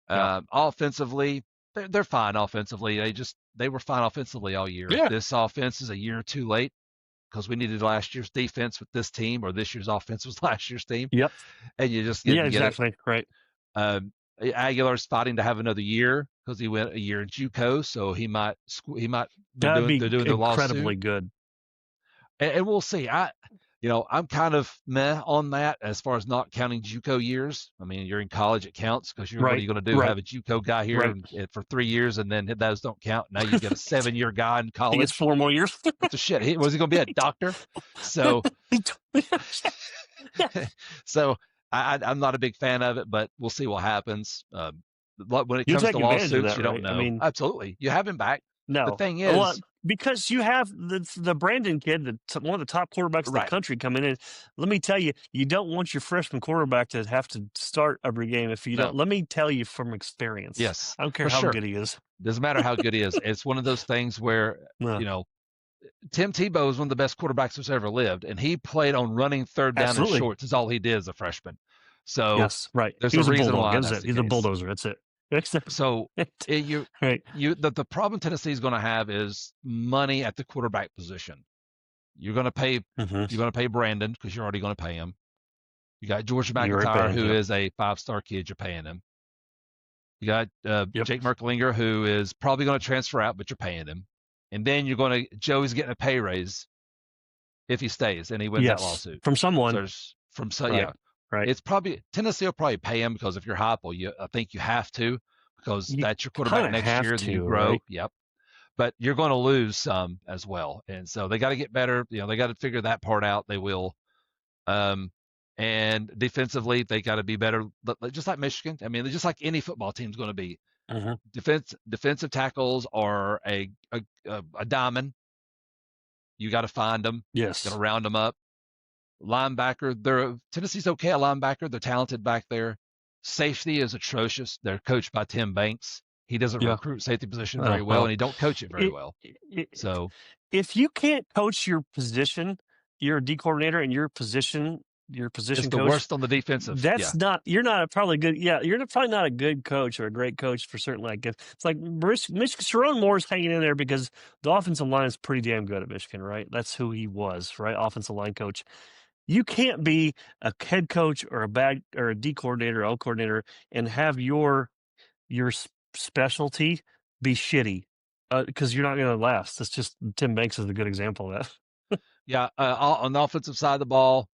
Offensively, they're fine offensively. They were fine offensively all year. Yeah. This offense is a year too late because we needed last year's defense with this team, or this year's offense was last year's team. Yep. And you just exactly right. Aguilar's fighting to have another year because he went a year in JUCO, so he might be doing the incredibly lawsuit. Good. And we'll see. I'm kind of meh on that as far as not counting JUCO years. I mean, you're in college, it counts because what are you going to do? Have a JUCO guy here for 3 years and then those don't count. Now you get a 7-year guy in college. He gets 4 more years. What the shit? Was he going to be a doctor? So, I'm not a big fan of it, but we'll see what happens. When it comes to lawsuits, you don't know. I mean, absolutely. You have him back. the No. thing Well, is, because you have the Brandon kid, one of the top quarterbacks in the right? country, coming in. Let me tell you, you don't want your freshman quarterback to have to start every game if you don't. No, Let me tell you from experience. yes, I don't care for how sure. good he is. Doesn't matter how good he is. It's one of those things where, No, you know, Tim Tebow is one of the best quarterbacks who's ever lived, and he played on running third down and absolutely. shorts is all he did as a freshman. So Yes, right. there's He a was a reason bulldog. why That's that's it. the He's a case. bulldozer. That's it. So it, Right. the problem Tennessee is going to have is money at the quarterback position. You're going to pay Mm-hmm. you're going to pay Brandon because you're already going to pay him. You got George You're right, McIntyre, band. who Yep. is a 5-star kid. You're paying him. You got Yep. Jake Merklinger, who is probably going to transfer out, but you're paying him. And then Joey's getting a pay raise if he stays and he wins that Yes. lawsuit. From So someone. there's so Right. yeah, Right. it's probably Tennessee will probably pay him because if you're Heupel, I think you have to because You that's your kind quarterback of next have year. Then you to, grow. right? Yep. But you're going to lose some as well, and so they got to get better. They got to figure that part out. They will. Um, and defensively, they got to be better, just like Michigan. I mean, just like any football team's going to be. Mm-hmm. Defensive tackles are a diamond. You got to find them. Got to Yes. round them up. Linebacker, Tennessee's okay at linebacker. They're talented back there. Safety is atrocious. They're coached by Tim Banks. He doesn't Yeah. recruit safety position very well, and Well, he don't coach it very it, well. it, So if you can't coach your position, you're a D coordinator, and your it's position the coach. worst on the defensive. Yeah, That's not. You're not probably good. Yeah, you're probably not a good coach or a great coach for certain. Like it's like Michigan. Sharon Moore's hanging in there because the offensive line is pretty damn good at Michigan, right? That's who he was, right? Offensive line coach. You can't be a head coach or a D coordinator, O coordinator, and have your specialty be shitty because you're not going to last. It's just Tim Banks is a good example of that. yeah. On the offensive side of the ball,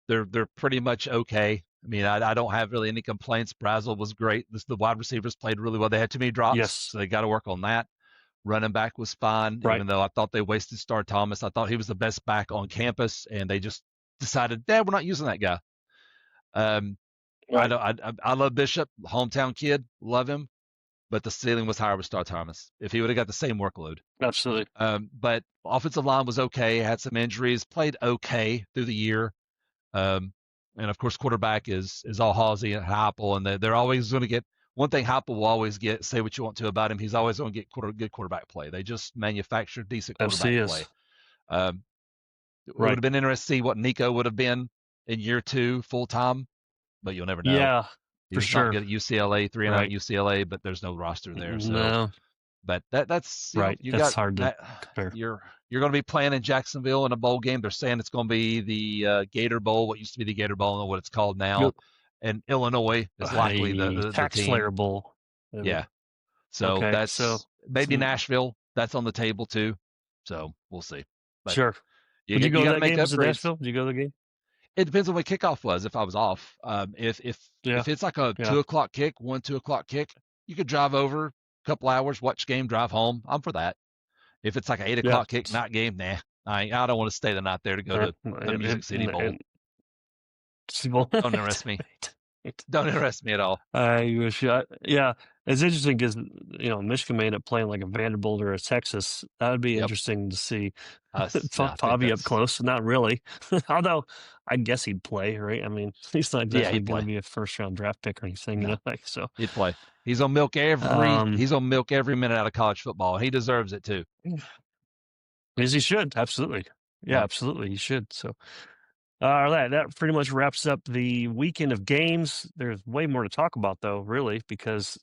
they're pretty much okay. I mean, I don't have really any complaints. Brazel was great. The wide receivers played really well. They had too many drops, Yes, so they got to work on that. Running back was fine, right, even though I thought they wasted Star Thomas. I thought he was the best back on campus, and they just decided, we're not using that guy. Um, I right, don't. I love Bishop, hometown kid, love him, but the ceiling was higher with Star Thomas. If he would have got the same workload, absolutely. but offensive line was okay. Had some injuries, played okay through the year. Um, and of course, quarterback is all Halsey and Heupel, and they're always going to get one thing. Heupel will always get. Say what you want to about him, he's always going to get good quarterback play. They just manufacture decent quarterback FC play. is Um, it would right. have been interesting to see what Nico would have been in year 2 full time, but you'll never know. Yeah, He for was not sure. good at UCLA, 3-0 at Right. UCLA, but there's no roster there. So, No, but that's right. you That's got hard to that compare. you're going to be playing in Jacksonville in a bowl game. They're saying it's going to be the Gator Bowl, what used to be the Gator Bowl, and what it's called now. Yep. And Illinois is likely A the tax team. slayer bowl. Yeah. So Okay, so that's maybe some, Nashville. That's on the table too. So we'll see. But sure. Would you go you to got to that make game? Was it upgrades. Nashville? Did you go to the game? It depends on what kickoff was. If I was off, Yeah, if it's like a yeah. 2 o'clock kick, 2 o'clock kick, you could drive over a couple hours, watch game, drive home. I'm for that. If it's like an eight Yeah. o'clock kick, night game, nah, I don't want to stay the night there to go to the Music City Bowl. Well, Don't interest me. it- Don't interest me at all. I wish, yeah, it's interesting because Michigan may end up playing like a Vanderbilt or a Texas. That would be Yep. interesting to see Yeah, I think Bobby up that's close. Not really, although I guess he'd play, right? I mean, he's not yeah, exactly he'd going to play. be a first round draft pick or anything, No, like so. he'd play. He's on Um, milk every minute out of college football. He deserves it too. as he should, absolutely, yeah, Yep. absolutely, he should. So. That pretty much wraps up the weekend of games. There's way more to talk about, though, really, because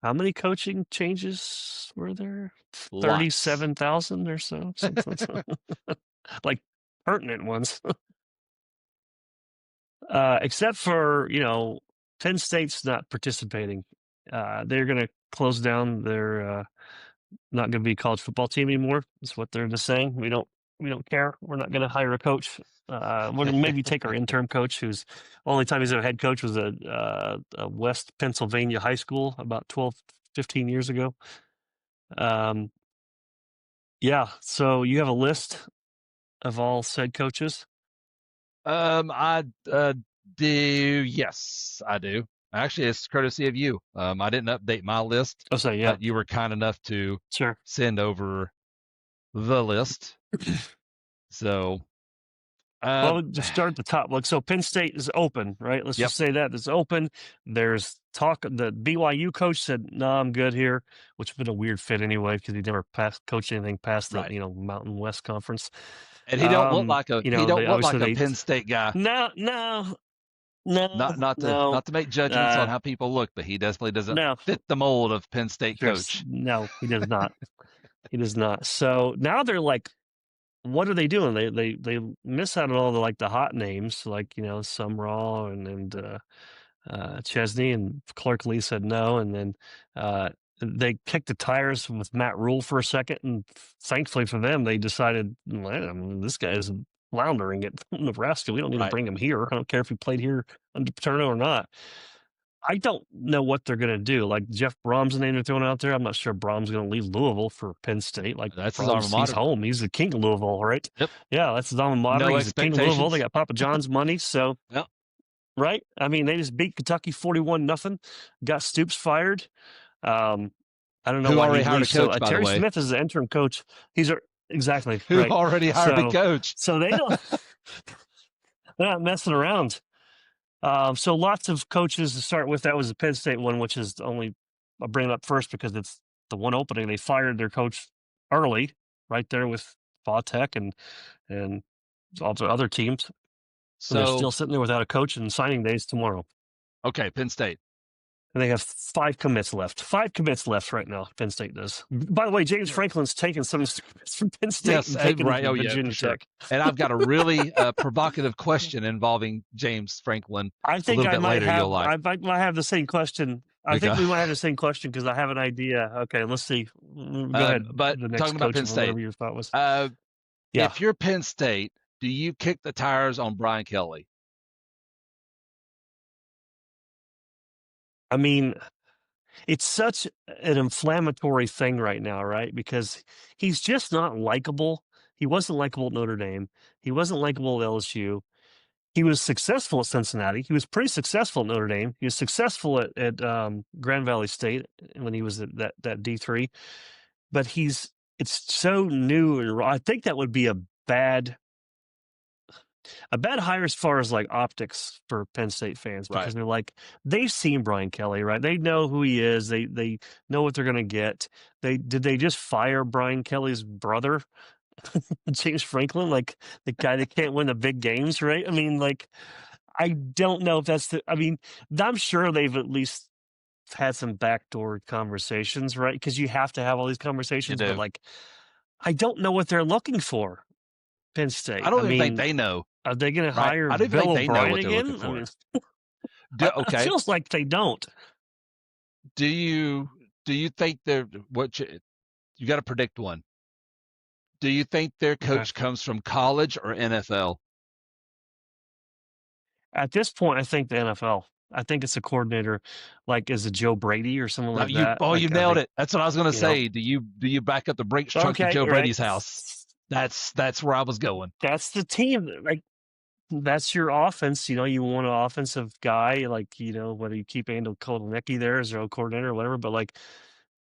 how many coaching changes were there? Lots. 37,000 or so, something like pertinent ones. Except for Penn State's not participating. They're going to close down their not going to be a college football team anymore. That's what they're just saying. We don't care. We're not going to hire a coach. We're going to maybe take our interim coach, who's only time he's a head coach was a West Pennsylvania high school about 12, 15 years ago. Yeah. So you have a list of all said coaches. I do. Yes, I do. Actually, it's courtesy of you. I didn't update my list, Oh, so yeah, but you were kind enough to sure. send over the list. So, Well, just start at the top. Like, so Penn State is open, right? Let's yep, just say that it's open. There's talk. The BYU coach said, "No, I'm good here," which would have been a weird fit anyway because he never coached anything past the right. Mountain West Conference. And he They don't look obviously like a they Penn State guy. no no. Not to make judgments on Uh, how people look, but he definitely doesn't no, fit the mold of Penn State Chris, coach. no, he does not. He does not. So now they're like, what are they doing? They miss out on all the like the hot names, like Sumrall and Chesney, and Clark Lee said no, and then uh, they kicked the tires with Matt Rule for a second, and thankfully for them, they decided, well, this guy is floundering at Nebraska. We don't need to Right. bring him here. I don't care if he played here under Paterno or not. I don't know what they're going to do. Like Jeff Brom's name they're throwing out there. I'm not sure Brom's going to leave Louisville for Penn State. Like That's his alma Brom's, he's mater. home. He's the king of Louisville, right? Yep. Yeah, that's his alma mater. No He's the king of Louisville. They expectations. got Papa John's money, so Yep. right. I mean, they just beat Kentucky 41-0. Got Stoops fired. I don't know Who why already he hired a leaves. So coach, by the Terry way? Smith is the interim coach. Exactly Who right. already hired a coach? So they don't. They're not messing around. So lots of coaches to start with. That was the Penn State one, which is only I'll bring it up first because it's the one opening. They fired their coach early, right there with Tech and all the other teams. And they're still sitting there without a coach, and signing days tomorrow. Okay, Penn State. And they have 5 commits left. 5 commits left right now. Penn State does. By the way, James Franklin's taking some commits from Penn State. Yes, and taking right. Them Oh, from yeah, Virginia for sure. Tech. And I've got a really provocative question involving James Franklin. I think I might have the same question. I think we might have the same question because I have an idea. Okay, let's see. Go ahead. But the next talking about Penn State, whatever your thought was. If you're Penn State, do you kick the tires on Brian Kelly? I mean, it's such an inflammatory thing right now, right? Because he's just not likable. He wasn't likable at Notre Dame. He wasn't likable at LSU. He was successful at Cincinnati. He was pretty successful at Notre Dame. He was successful at Grand Valley State when he was at that D3. But it's so new and raw. I think that would be a bad hire as far as like optics for Penn State fans because they're like they've seen Brian Kelly, right? They know who he is. They know what they're going to get. Did they just fire Brian Kelly's brother, James Franklin, like the guy that can't win the big games, right? I mean, like I don't know if that's I mean, I'm sure they've at least had some backdoor conversations, right? Because you have to have all these conversations, but like I don't know what they're looking for. Penn State. I don't even think they know. Are they going to hire Bill O'Brien again? I mean, it feels like they don't. Do you think they're you got to predict one? Do you think their coach comes from college or NFL? At this point, I think the NFL. I think it's a coordinator, like is it Joe Brady or someone like that? Oh, you nailed it. That's what I was going to say. Do you back up the Brinks truck to Joe Brady's house? That's where I was going. That's the team. Like that's your offense. You want an offensive guy, like whether you keep Andel Kotelnicki there as your coordinator or whatever. But like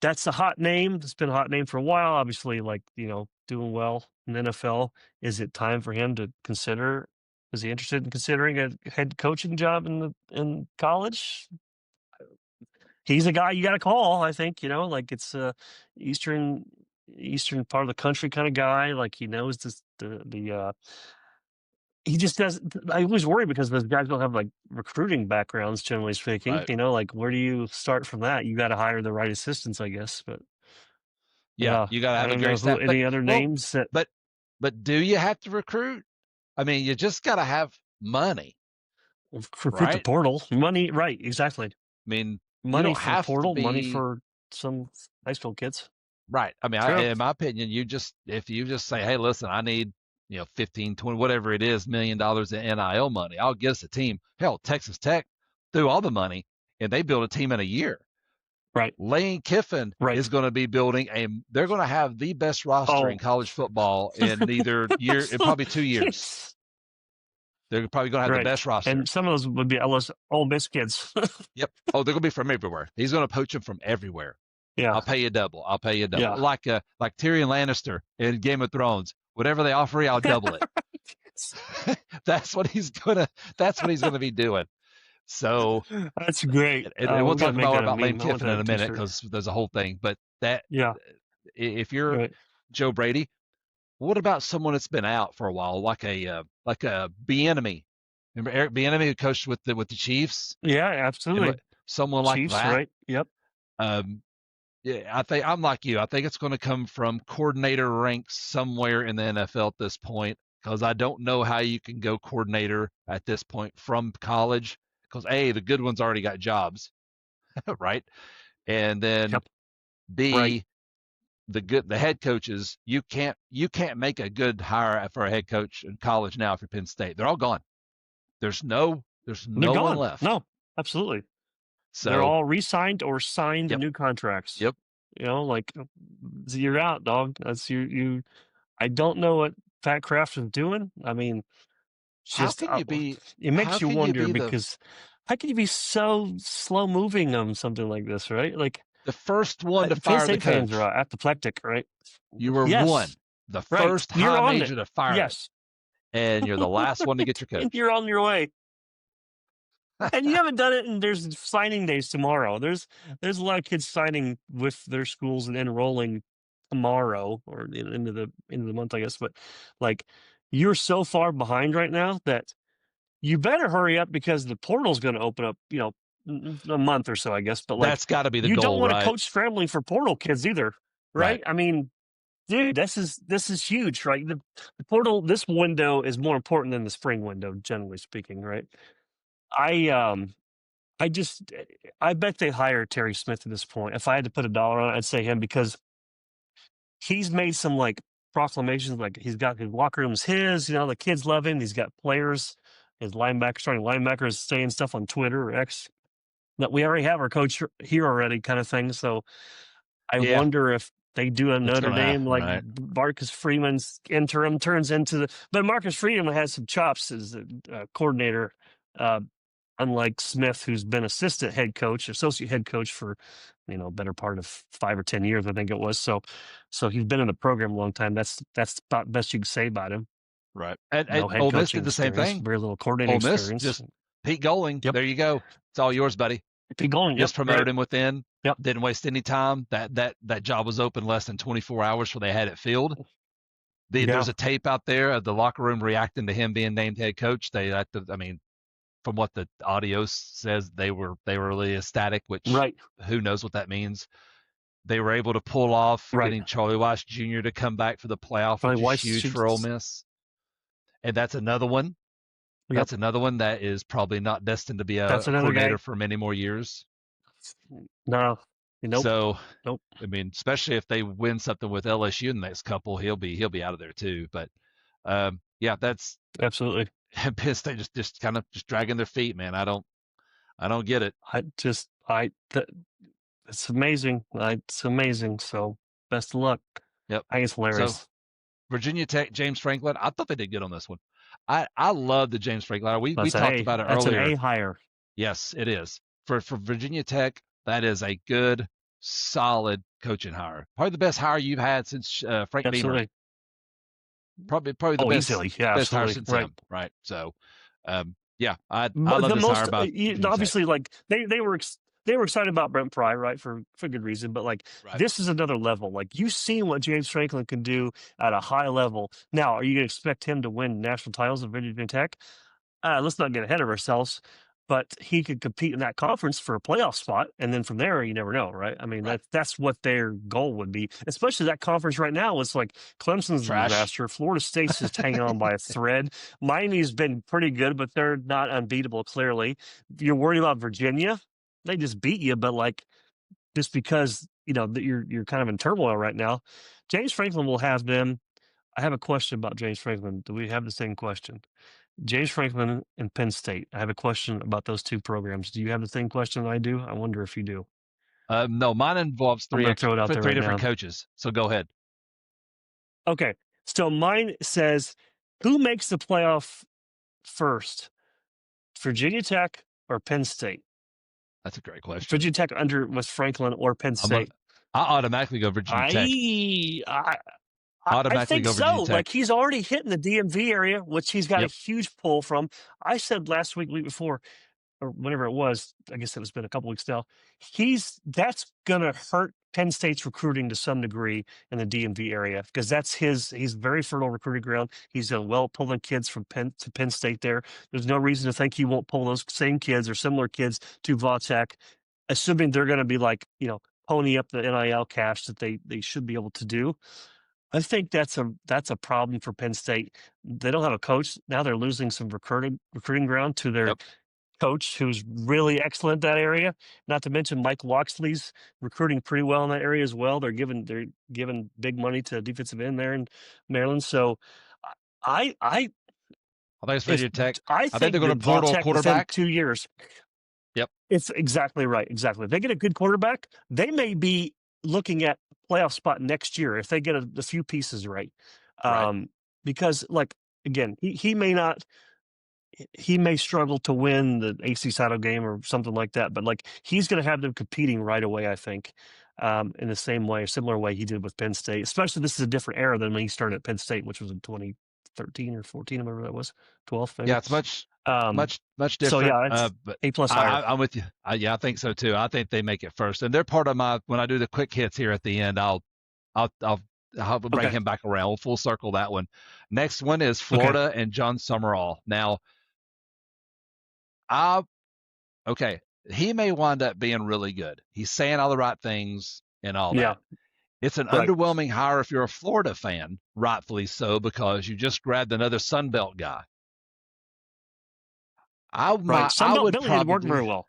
that's a hot name. It's been a hot name for a while. Obviously, like doing well in the NFL. Is it time for him to consider? Is he interested in considering a head coaching job in college? He's a guy you got to call. I think like it's a eastern part of the country kind of guy. Like he knows he just doesn't. I always worry because those guys don't have like recruiting backgrounds, generally speaking. Right. Like where do you start from that? You got to hire the right assistants, I guess. But you got to have a great staff. Any other names that? But do you have to recruit? I mean, you just got to have money. Recruit the portal, money, right? Exactly. I mean, money for portal, money for some high school kids. Right. I mean, in my opinion, if you just say, hey, listen, I need 15, 20, whatever it is, $1 million in NIL money, I'll get us a team. Hell, Texas Tech threw all the money and they built a team in a year. Right. Lane Kiffin is going to be building they're going to have the best roster in college football in probably 2 years. They're probably going to have the Right. best roster. And some of those would be Ole Miss kids. Yep. Oh, they're going to be from everywhere. He's going to poach them from everywhere. Yeah. I'll pay you double. I'll pay you double. Yeah. Like Tyrion Lannister in Game of Thrones. Whatever they offer you, I'll double it. That's what he's gonna be doing. So that's great. and we'll talk more about Lane Kiffin in a minute t-shirt. because there's a whole thing. But that if you're Right. Joe Brady, what about someone that's been out for a while, like a Bieniemy? Remember Eric Bieniemy who coached with the Chiefs? Yeah, absolutely. Someone Chiefs, like that, right? Yep. Yeah, I think I'm like you. I think it's going to come from coordinator ranks somewhere in the NFL at this point, because I don't know how you can go coordinator at this point from college, because A, the good ones already got jobs, right? And then Yep. B, right. the head coaches, you can't make a good hire for a head coach in college now if you're Penn State. They're all gone. There's no one left. No, absolutely. So they're all re-signed or signed new contracts. Yep. You know, like you're out, dog. That's you. I don't know what Pat Kraft is doing. I mean, just how can you be? It makes you wonder because how can you be so slow moving on something like this, right? Like the first one to fire the coach. Fans are apoplectic, right? You were one, the first high major to fire. Yes, and you're the last one to get your coach. And you're on your way. And you haven't done it, and there's signing days tomorrow. There's a lot of kids signing with their schools and enrolling tomorrow or into the month, I guess. But like, you're so far behind right now that you better hurry up because the portal's going to open up, you know, a month or so, I guess. But like, that's got to be the goal. You don't want to coach scrambling for portal kids either, right? I mean, dude, this is huge, right? The portal, this window is more important than the spring window, generally speaking, right? I bet they hire Terry Smith at this point. If I had to put $1 on it, I'd say him, because he's made some like proclamations, like he's got his locker room's his, you know, the kids love him. He's got players, his starting linebackers saying stuff on Twitter or X that we already have our coach here already, kind of thing. So I wonder if they do a Notre Dame like Marcus Freeman's interim turns into but Marcus Freeman has some chops as a coordinator. Unlike Smith, who's been associate head coach for, you know, better part of 5 or 10 years, I think it was. So he's been in the program a long time. That's about best you can say about him. Right. And Ole Miss did the same thing. Very little coordinating experience. Just Pete Golding. Yep. There you go. It's all yours, buddy. Pete Golding. Just promoted him within. Yep. Didn't waste any time. That job was open less than 24 hours before they had it filled. There's a tape out there of the locker room reacting to him being named head coach. From what the audio says, they were really ecstatic, which who knows what that means. They were able to pull off getting Charlie Weiss Jr. to come back for the playoff, which is huge for Ole Miss. And that's another one. Yep. That's another one that is probably not destined to be a coordinator for many more years. No. So, I mean, especially if they win something with LSU in the next couple, he'll be out of there too. But that's absolutely. And Penn State just kind of dragging their feet, man. I don't get it. It's amazing. It's amazing. So best of luck. Yep. I think it's hilarious. So, Virginia Tech, James Franklin. I thought they did good on this one. I love the James Franklin. We talked about it earlier. That's an A hire. Yes, it is. For Virginia Tech, that is a good, solid coaching hire. Probably the best hire you've had since Frank Beamer. Probably the best, easily. Best hire since him, right? So, I love this hire. Obviously, like they were excited about Brent Pry, right, for good reason. But like this is another level. Like you've seen what James Franklin can do at a high level. Now, are you going to expect him to win national titles at Virginia Tech? Let's not get ahead of ourselves. But he could compete in that conference for a playoff spot, and then from there, you never know, right? I mean, that's what their goal would be. Especially that conference right now, it's like Clemson's a disaster. Florida State's just hanging on by a thread. Miami's been pretty good, but they're not unbeatable. Clearly, you're worried about Virginia. They just beat you, but like just because you're kind of in turmoil right now. James Franklin will have them. I have a question about James Franklin. Do we have the same question? James Franklin and Penn State. I have a question about those two programs. Do you have the same question I do? I wonder if you do. No, mine involves three different coaches. So go ahead. Okay. So mine says, who makes the playoff first, Virginia Tech or Penn State? That's a great question. Virginia Tech under West Franklin or Penn State? I automatically go Virginia Tech. I Automatically think go Virginia so. Tech. Like, he's already hitting the DMV area, which he's got a Yep. huge pull from. I said last week before, or whenever it was, I guess it's been a couple weeks now. That's gonna hurt Penn State's recruiting to some degree in the DMV area, because he's very fertile recruiting ground. He's done well pulling kids from Penn State there. There's no reason to think he won't pull those same kids or similar kids to Vautech, assuming they're gonna be like, pony up the NIL cash that they should be able to do. I think that's a problem for Penn State. They don't have a coach. Now they're losing some recruiting ground to their coach, who's really excellent in that area. Not to mention Mike Loxley's recruiting pretty well in that area as well. They're giving big money to a defensive end there in Maryland. So I think it's Virginia Tech. I think they're going to portal a quarterback 2 years. Yep. It's exactly right. Exactly. If they get a good quarterback, they may be looking at playoff spot next year if they get a few pieces right. Because, like, again, he may struggle to win the AC title game or something like that, but like, he's going to have them competing right away, I think, in the similar way he did with Penn State. Especially, this is a different era than when he started at Penn State, which was in 2013 or 14, whatever that was, 12. Maybe. Yeah, it's much different. So yeah, but A+ higher. I'm with you. I think so too. I think they make it first, and they're part of when I do the quick hits here at the end. I'll bring him back around. We'll full circle that one. Next one is Florida and John Summerall. Now, he may wind up being really good. He's saying all the right things and all that. It's an underwhelming hire if you're a Florida fan, rightfully so, because you just grabbed another Sun Belt guy. Sunbelt Billy didn't work very well.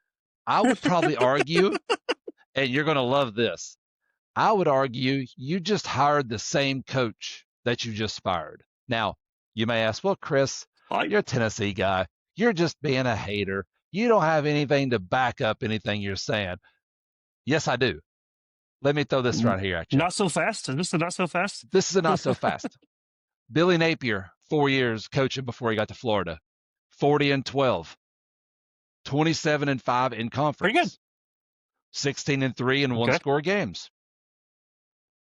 I would probably argue, and you're going to love this, I would argue you just hired the same coach that you just fired. Now, you may ask, well, Chris, you're a Tennessee guy. You're just being a hater. You don't have anything to back up anything you're saying. Yes, I do. Let me throw this right here at you. Not so fast? Is this a not so fast? This is a not so fast. Billy Napier, 4 years coaching before he got to Florida. 40-12. 27-5 in conference. Pretty good. 16-3 in one-score games.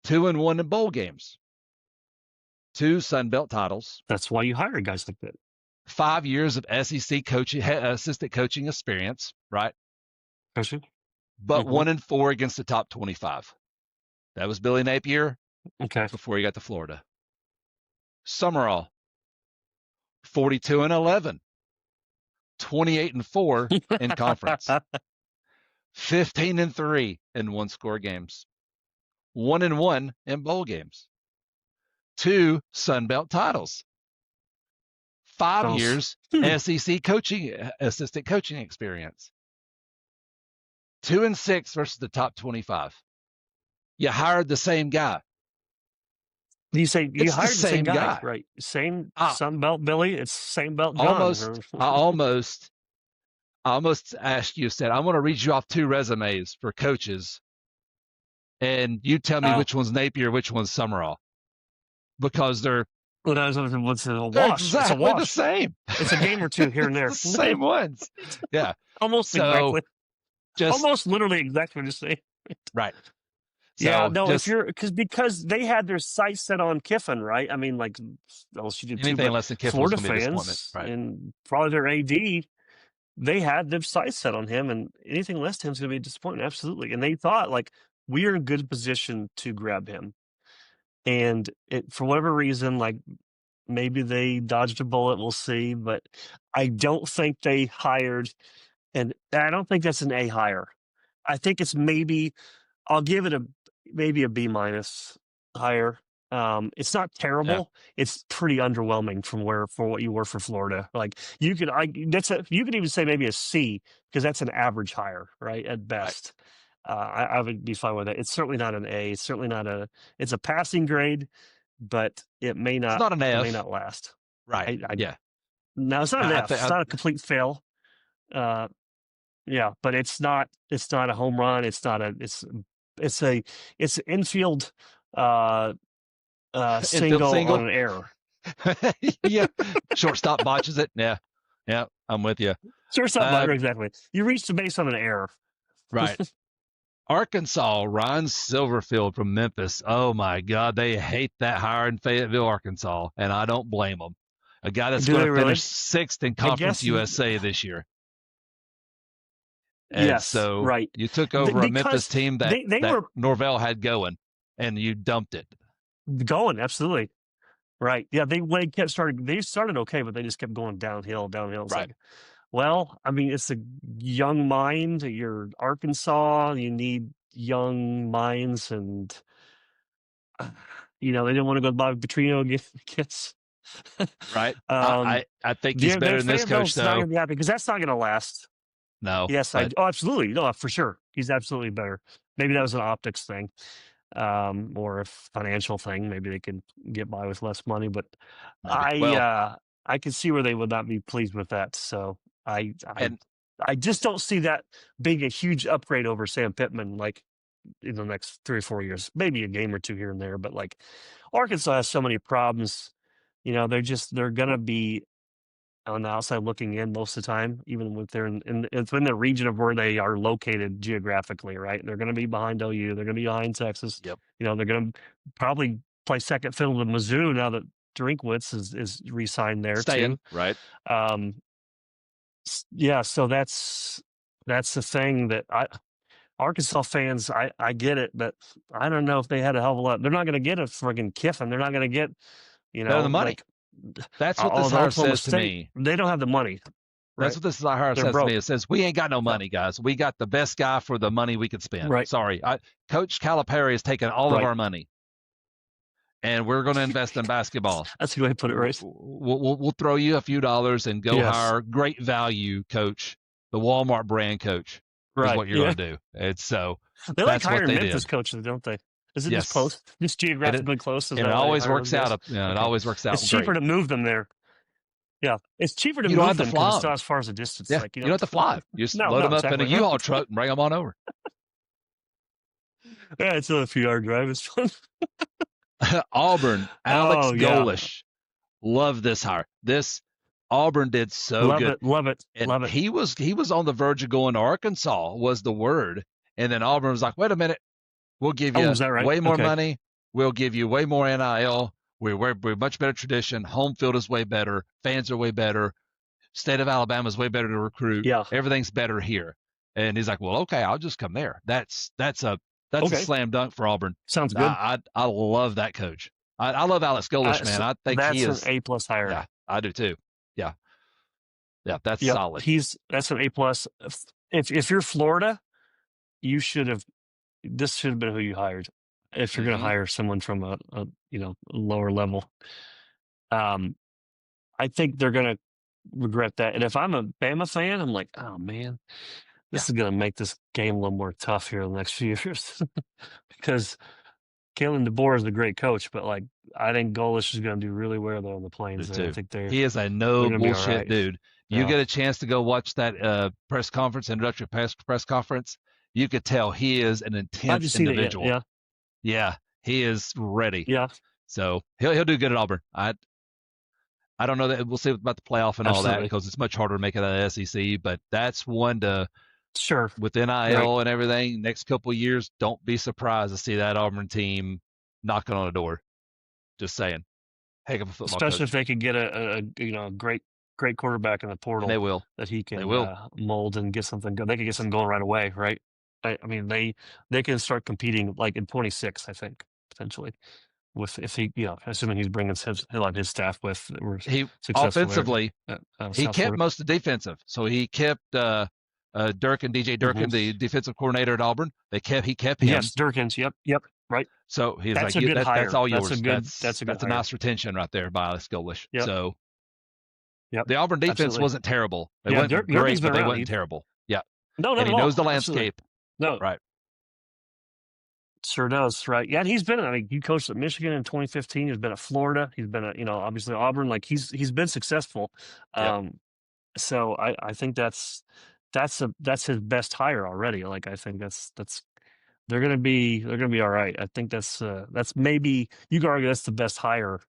2-1 in bowl games. 2 Sun Belt titles. That's why you hire guys like that. 5 years of SEC coaching, assistant coaching experience, right? Coaching. But 1-4 against the top 25. That was Billy Napier. Before he got to Florida. Summerall. 42-11. 28-4 in conference. 15-3 in one-score games. 1-1 in bowl games. 2 Sun Belt titles. 5 years SEC coaching, assistant coaching experience. 2-6 versus the top 25. You hired the same guy. You say you hired the same guy, right? Same Sun Belt Billy. It's same belt John. I almost asked you, said, I'm going to read you off 2 resumes for coaches, and you tell me which one's Napier, which one's Summerall, because they're what's a wash? Exactly it's a wash. The same. It's a game or two here and there. The same ones. Yeah. Almost exactly. Almost literally exactly the same. Right. So yeah, no, because they had their sights set on Kiffin, right? I mean, like, LSU did anything less than Kiffin Florida fans, right? And probably their AD, they had their sights set on him, and anything less than him is going to be disappointing, absolutely. And they thought, like, we are in good position to grab him, and for whatever reason, like, maybe they dodged a bullet. We'll see, but I don't think they hired, and I don't think that's an A hire. I think it's maybe. I'll give it maybe a B- higher. It's not terrible. Yeah. It's pretty underwhelming for what you were for Florida. Like, you could even say maybe a C, because that's an average hire, right? At best. Right. I would be fine with that. It's certainly not an A. It's certainly not it's a passing grade, but it may not. It's not an F. It may not last. Right. Yeah. No, it's not an F. It's not a complete fail. Yeah, but it's not a home run. It's an infield single on an error. Yeah. Shortstop botches it. Yeah. Yeah, I'm with you. Sure, something exactly. You reached the base on an error. Right. Arkansas, Ron Silverfield from Memphis. Oh my God, they hate that hire in Fayetteville, Arkansas, and I don't blame them. A guy that's Do going they to finish really? sixth in I Conference guess. USA this year. And Yes, so right. you took over a Memphis Because team they that were Norvell had going, and you dumped it. going absolutely right. Yeah, they started okay, but they just kept going downhill, downhill. It's Right. like, well, I mean, it's a young mind. You're Arkansas. You need young minds, and they didn't want to go to Bobby Petrino gets. Right. um, I think he's better their than this coach, Fayetteville's not though. going to be happy because that's not going to last. No, Yes, but oh, absolutely, no, for sure, he's absolutely better. Maybe that was an optics thing, or a financial thing. Maybe they could get by with less money, but maybe. I Well, uh, I could see where they would not be pleased with that. So I I and I just don't see that being a huge upgrade over Sam Pittman, like in the next 3 or 4 years. Maybe a game or two here and there, but like Arkansas has so many problems. They're gonna be on the outside looking in most of the time, even if they're it's in the region of where they are located geographically, right? They're going to be behind OU. They're going to be behind Texas. yep, They're going to probably play second fiddle to Mizzou now that Drinkwitz is re-signed there staying too. right. Um, yeah, so that's the thing that Arkansas fans, I get it, but I don't know if they had a hell of a lot. They're not going to get a friggin' Kiffin. They're not going to get, Better than money. like That's what this the hire Oklahoma says to State. me. They don't have the money. That's Right. what this hire They're says to me. broke. It says we ain't got no Yeah. money, guys. We got the best guy for the money we could spend. Right. Sorry, Coach Calipari has taken all of Right. our money, and we're going to invest in basketball. That's a good way to put it, right? We'll throw you a few dollars and go Yes. hire great value coach, the Walmart brand coach. Right. Is what you're going to do. And so they like that's what hiring they Memphis did. coaches, don't they? Is it Yes. just close? Just geographically close? And it always works out. It always works out. It's cheaper to move them there. Yeah, it's cheaper to You don't move have to them fly because it's 'em. not as far as a distance. Yeah, Like you don't have to fly. You just load them up in a exactly. U-Haul truck and bring them on over. Yeah, it's only a few hour drive. It's fun. Auburn, Alex yeah. Golesh. Love this hire. This Auburn did so Love good. it, love it, And love it. he was on the verge of going to Arkansas was the word. And then Auburn was like, wait a minute, we'll give you is that right? way more Okay. money. We'll give you way more NIL. We're much better tradition. Home field is way better. Fans are way better. State of Alabama is way better to recruit. Yeah. Everything's better here. And he's like, well, okay, I'll just come there. That's a slam dunk for Auburn. Sounds good. I love that coach. I love Alex Golesh, man. I think that's he is an A+ hire. Yeah, I do too. Yeah, that's solid. That's an A+. If you're Florida, this should have been who you hired. If you're going to hire someone from a lower level, I think they're going to regret that. And if I'm a Bama fan, I'm like, oh man, this is going to make this game a little more tough here in the next few years because Kalen DeBoer is a great coach, but like I think Golesh is going to do really well there on the Plains. I think he is a no bullshit right. dude. You get a chance to go watch that press conference, introductory press conference. You could tell he is an intense individual. Yeah, he is ready. Yeah. So he'll do good at Auburn. I don't know that we'll see about the playoff and all that because it's much harder to make it out of SEC, but that's one to with NIL and everything. Next couple of years, don't be surprised to see that Auburn team knocking on a door. Just saying, heck of a football especially coach. If they could get a great quarterback in the portal. And they will. That he can mold and get something good. They could get something going right away, right? I mean, they can start competing like in 26, I think, potentially. If he, assuming he's bringing his staff with. He offensively, he kept most of the defensive. So he kept Durkin, DJ Durkin, the defensive coordinator at Auburn. He kept him. Yes, Durkin's. Yep. Right. So he's that's like, that's all yours. That's a nice retention right there by Alex Golesh. Yep. So the Auburn defense wasn't terrible. They weren't great, but they weren't terrible. Yeah. No, and he knows the landscape. No. Right. Sure does, right? Yeah, and he's been. I mean, he coached at Michigan in 2015. He's been at Florida. He's been at, obviously Auburn. Like he's been successful. So I think that's his best hire already. Like I think that's they're gonna be all right. I think that's maybe you could argue that's the best hire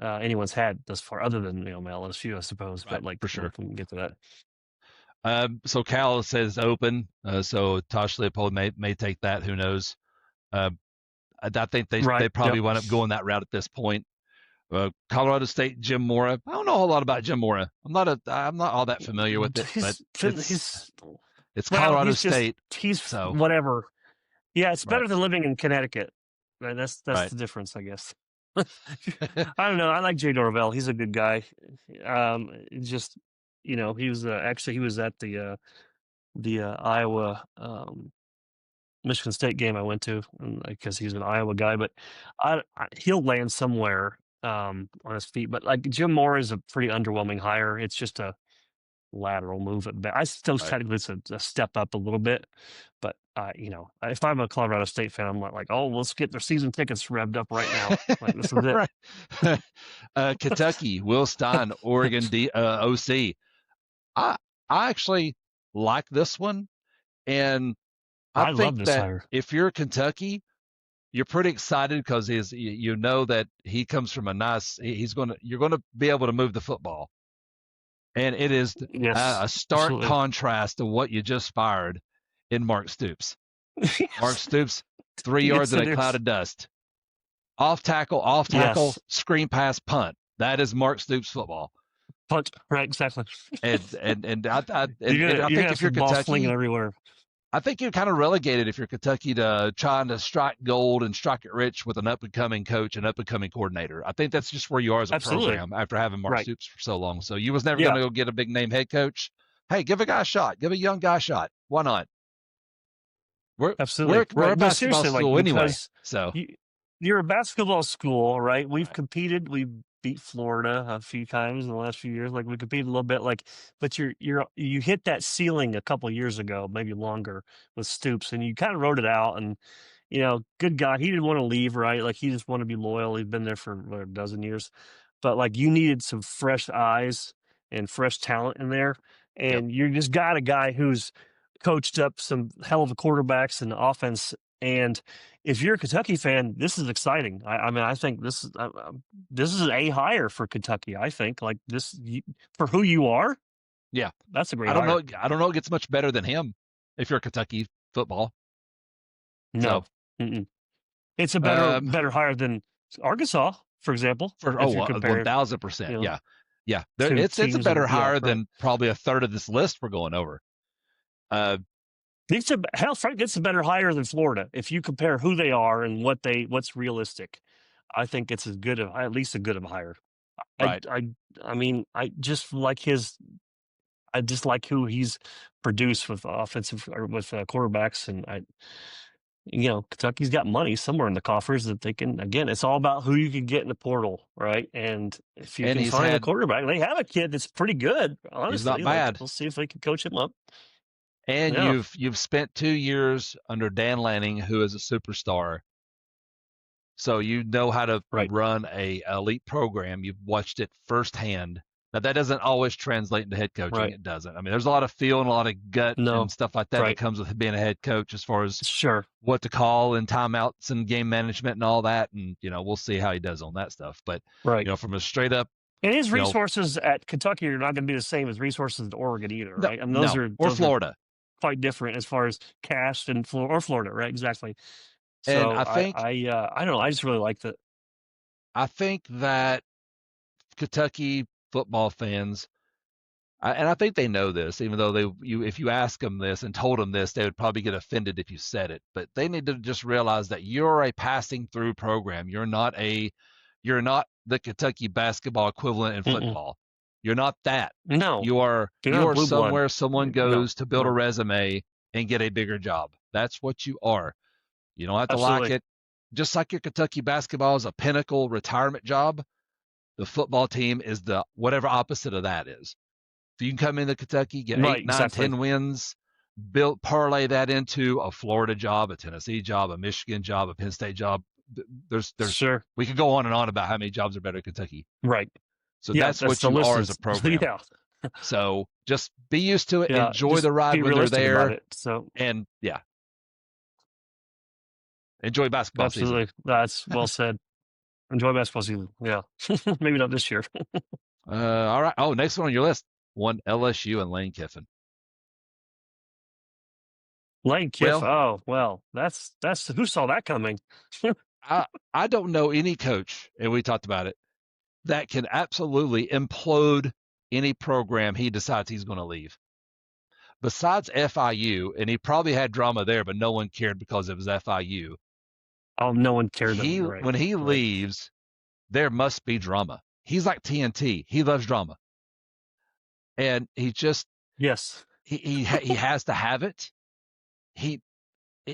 anyone's had thus far, other than LSU, I suppose. Right, But like, for sure. we can get to that. So Cal says open. So Tosh Leopold may take that. Who knows? Uh, I think they Right. probably Yep. wind up going that route at this point. Colorado State, Jim Mora. I don't know a whole lot about Jim Mora. I'm not all that familiar with it, but He's it's well, Colorado State. he's So whatever. Yeah, it's right, better than living in Connecticut. Right, that's right. the difference, I guess. I don't know. I like Jay Norvell. He's a good guy. Just he was actually he was at the Iowa Michigan State game I went to, because he's an Iowa guy. But he'll land somewhere on his feet. But like Jim Moore is a pretty underwhelming hire. It's just a lateral move at best. I still Right. technically it's a step up a little bit, but if I'm a Colorado State fan, I'm not like, oh, let's get their season tickets revved up right now. Like, this is it. Right. Kentucky, Will Stein, Oregon OC. I actually like this one, and I I love think this that hire. if you're Kentucky, you're pretty excited because you know that he comes from you're gonna be able to move the football, and it is Yes, a stark absolutely. contrast to what you just fired in Mark Stoops. Mark Yes, Stoops, 3 yards yes, in it a cloud is. of dust. Off tackle, Yes, screen pass, punt. That is Mark Stoops football. punch. Right, exactly. And I You're gonna think have if you're some ball flinging Kentucky, everywhere. I think you're kind of relegated if you're Kentucky to trying to strike gold and strike it rich with an up and coming coach and up and coming coordinator. I think that's just where you are as a Absolutely. program after having Mark Right. Stoops for so long. So you was never going Yeah. to go get a big name head coach. Hey, give a guy a shot. Give a young guy a shot. Why not? Absolutely. We're a Right. No, basketball seriously, like, school anyway. because So you you're a basketball school, right? We've right, competed. We beat Florida a few times in the last few years. Like, we competed a little bit. Like, but you hit that ceiling a couple years ago, maybe longer, with Stoops, and you kind of wrote it out. And good guy. He didn't want to leave, right? Like, he just wanted to be loyal. He's been there for what, a dozen years. But like, you needed some fresh eyes and fresh talent in there, yep, and you just got a guy who's coached up some hell of a quarterbacks and offense. And if you're a Kentucky fan, this is exciting. I mean, I think this is an A hire for Kentucky. I think, like, for who you are, yeah. that's a great hire. I don't know. It gets much better than him if you're Kentucky football. No, So mm-mm. It's a um, better hire than Arkansas, for example. for If you're one comparing, thousand percent, you know, yeah, yeah. two It's a teams, better yeah, hire right. than probably a third of this list we're going over. Uh, Frank gets a better hire than Florida if you compare who they are and what's realistic. I think it's as good of at least a good of a hire. I right. I I mean, I just like who he's produced with offensive or with quarterbacks. And Kentucky's got money somewhere in the coffers that they can. Again, it's all about who you can get in the portal, right? And if you And can he's find a had quarterback, they have a kid that's pretty good. he's not Honestly, like, bad. we'll see if they can coach him up. And Yeah, you've spent 2 years under Dan Lanning, who is a superstar. So you know how to right. run a elite program. You've watched it firsthand. Now that doesn't always translate into head coaching. Right. It doesn't. I mean, there's a lot of feel and a lot of gut and No. stuff like that that Right. comes with being a head coach, as far as Sure. what to call and timeouts and game management and all that. And we'll see how he does on that stuff. But Right. from a straight up, And his you know, resources at Kentucky are not going to be the same as resources at Oregon either, no, right? I mean, no, or those are Florida. quite different as far as cash and Florida, right? Exactly. And So I don't know. I just really like that. I think that Kentucky football fans, and I think they know this, even though if you ask them this and told them this, they would probably get offended if you said it. But they need to just realize that you're a passing through program. You're not the Kentucky basketball equivalent in Mm-mm. football. You're not that. No, You are you're not a blue blood. somewhere someone No, goes to build a no, resume and get a bigger job. That's what you are. You don't have to like absolutely. it. Just like your Kentucky basketball is a pinnacle retirement job, the football team is the whatever opposite of that is. If you can come into Kentucky, get Right, 8, 9, exactly. 10 wins, parlay that into a Florida job, a Tennessee job, a Michigan job, a Penn State job. There's Sure. we could go on and on about how many jobs are better in Kentucky. Right. So Yeah, that's that's what the you list are as a is. program. Yeah, So just be used to it, yeah. enjoy Just the ride be when they're realistic about there, it. So and yeah, enjoy basketball season. absolutely, that's well said. Enjoy basketball season. Yeah. Maybe not this year. All right. Oh, next one on your list. One LSU and Lane Kiffin. Lane Kiffin. Well, Oh, well, that's who saw that coming? I don't know any coach, and we talked about it, that can absolutely implode any program he decides he's going to leave. Besides FIU, and he probably had drama there, but no one cared because it was FIU. Oh, no one cared. Right. When he Right. leaves, there must be drama. He's like TNT. He loves drama, and Yes. he has to have it. He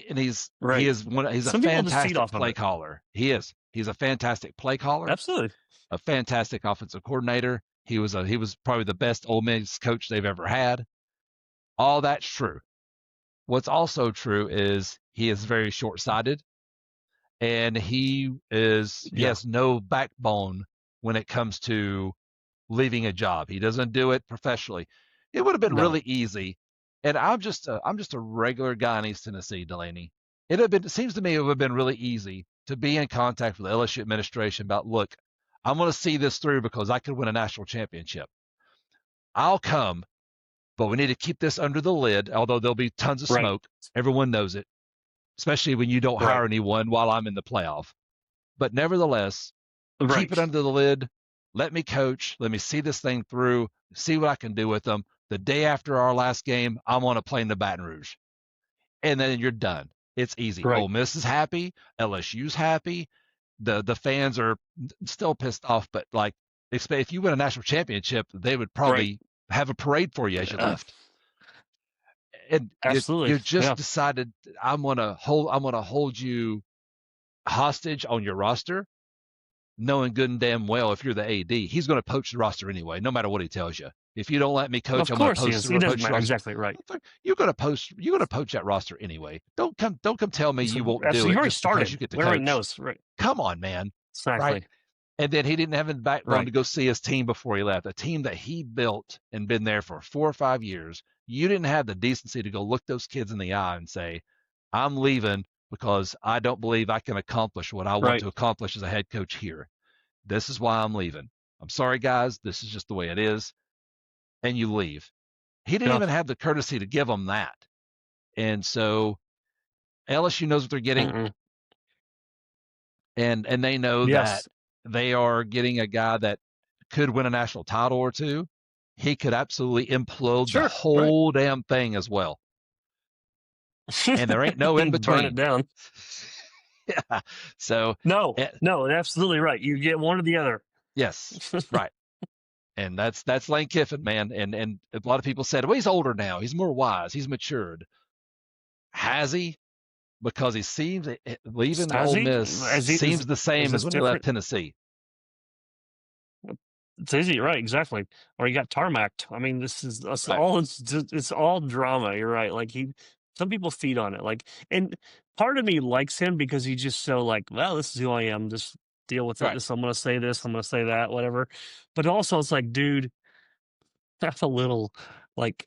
and Right. he's a Some people just feed fantastic off of play it. caller. He is. He's a fantastic play caller, Absolutely. a fantastic offensive coordinator. He was probably the best Ole Miss coach they've ever had. All that's true. What's also true is he is very short-sighted, and he Yeah. has no backbone when it comes to leaving a job. He doesn't do it professionally. It would have been No. really easy. And I'm just a regular guy in East Tennessee, Delaney. It seems to me it would have been really easy to be in contact with the LSU administration about, look, I'm going to see this through because I could win a national championship. I'll come, but we need to keep this under the lid, although there'll be tons of Right. smoke. Everyone knows it, especially when you don't Right. hire anyone while I'm in the playoff. But nevertheless, keep it Right. under the lid. Let me coach. Let me see this thing through, see what I can do with them. The day after our last game, I'm on a plane to Baton Rouge. And then you're done. It's easy. Right. Ole Miss is happy. LSU's happy. The fans are still pissed off, but like if you win a national championship, they would Right. probably have a parade for you as you left. And Absolutely. you just Yeah. decided I'm gonna hold you hostage on your roster, knowing good and damn well if you're the AD, he's going to poach the roster anyway, no matter what he tells you. If you don't let me coach, Of I'm going to course he is. It doesn't poach the matter. roster. Exactly. Right. You're going to poach that roster anyway. Don't come tell me you So, won't do absolutely. He it already just because you started. get to Everybody coach. knows. Right. Come on, man. Right? Exactly. And then he didn't have the backbone Right. to go see his team before he left, a team that he built and been there for 4 or 5 years. You didn't have the decency to go look those kids in the eye and say, I'm leaving because I don't believe I can accomplish what I want Right. to accomplish as a head coach here. This is why I'm leaving. I'm sorry, guys. This is just the way it is. And you leave. He didn't Yeah. even have the courtesy to give them that. And so LSU knows what they're getting, Mm-mm. and they know that Yes. they are getting a guy that could win a national title or two. He could absolutely implode the Sure. Right. whole damn thing as well. And there ain't no in And burn it between. down. Yeah. So, No. eh, No. Absolutely right. You get one or the other. yes, right. And that's Lane Kiffin, man. And a lot of people said, well, he's older now. He's more wise. He's matured. Has he? Because he seems leaving Has Ole he? Miss seems the Is same as this when he left different? Tennessee. It's easy, right? Exactly. Or you got tarmacked. I mean, Right. it's all drama. You're right. Like some people feed on it. Like, and part of me likes him because he's just so like, well, this is who I am. Just deal with it. Right. This I'm gonna say this. I'm gonna say that. Whatever. But also, it's like, dude, have a little like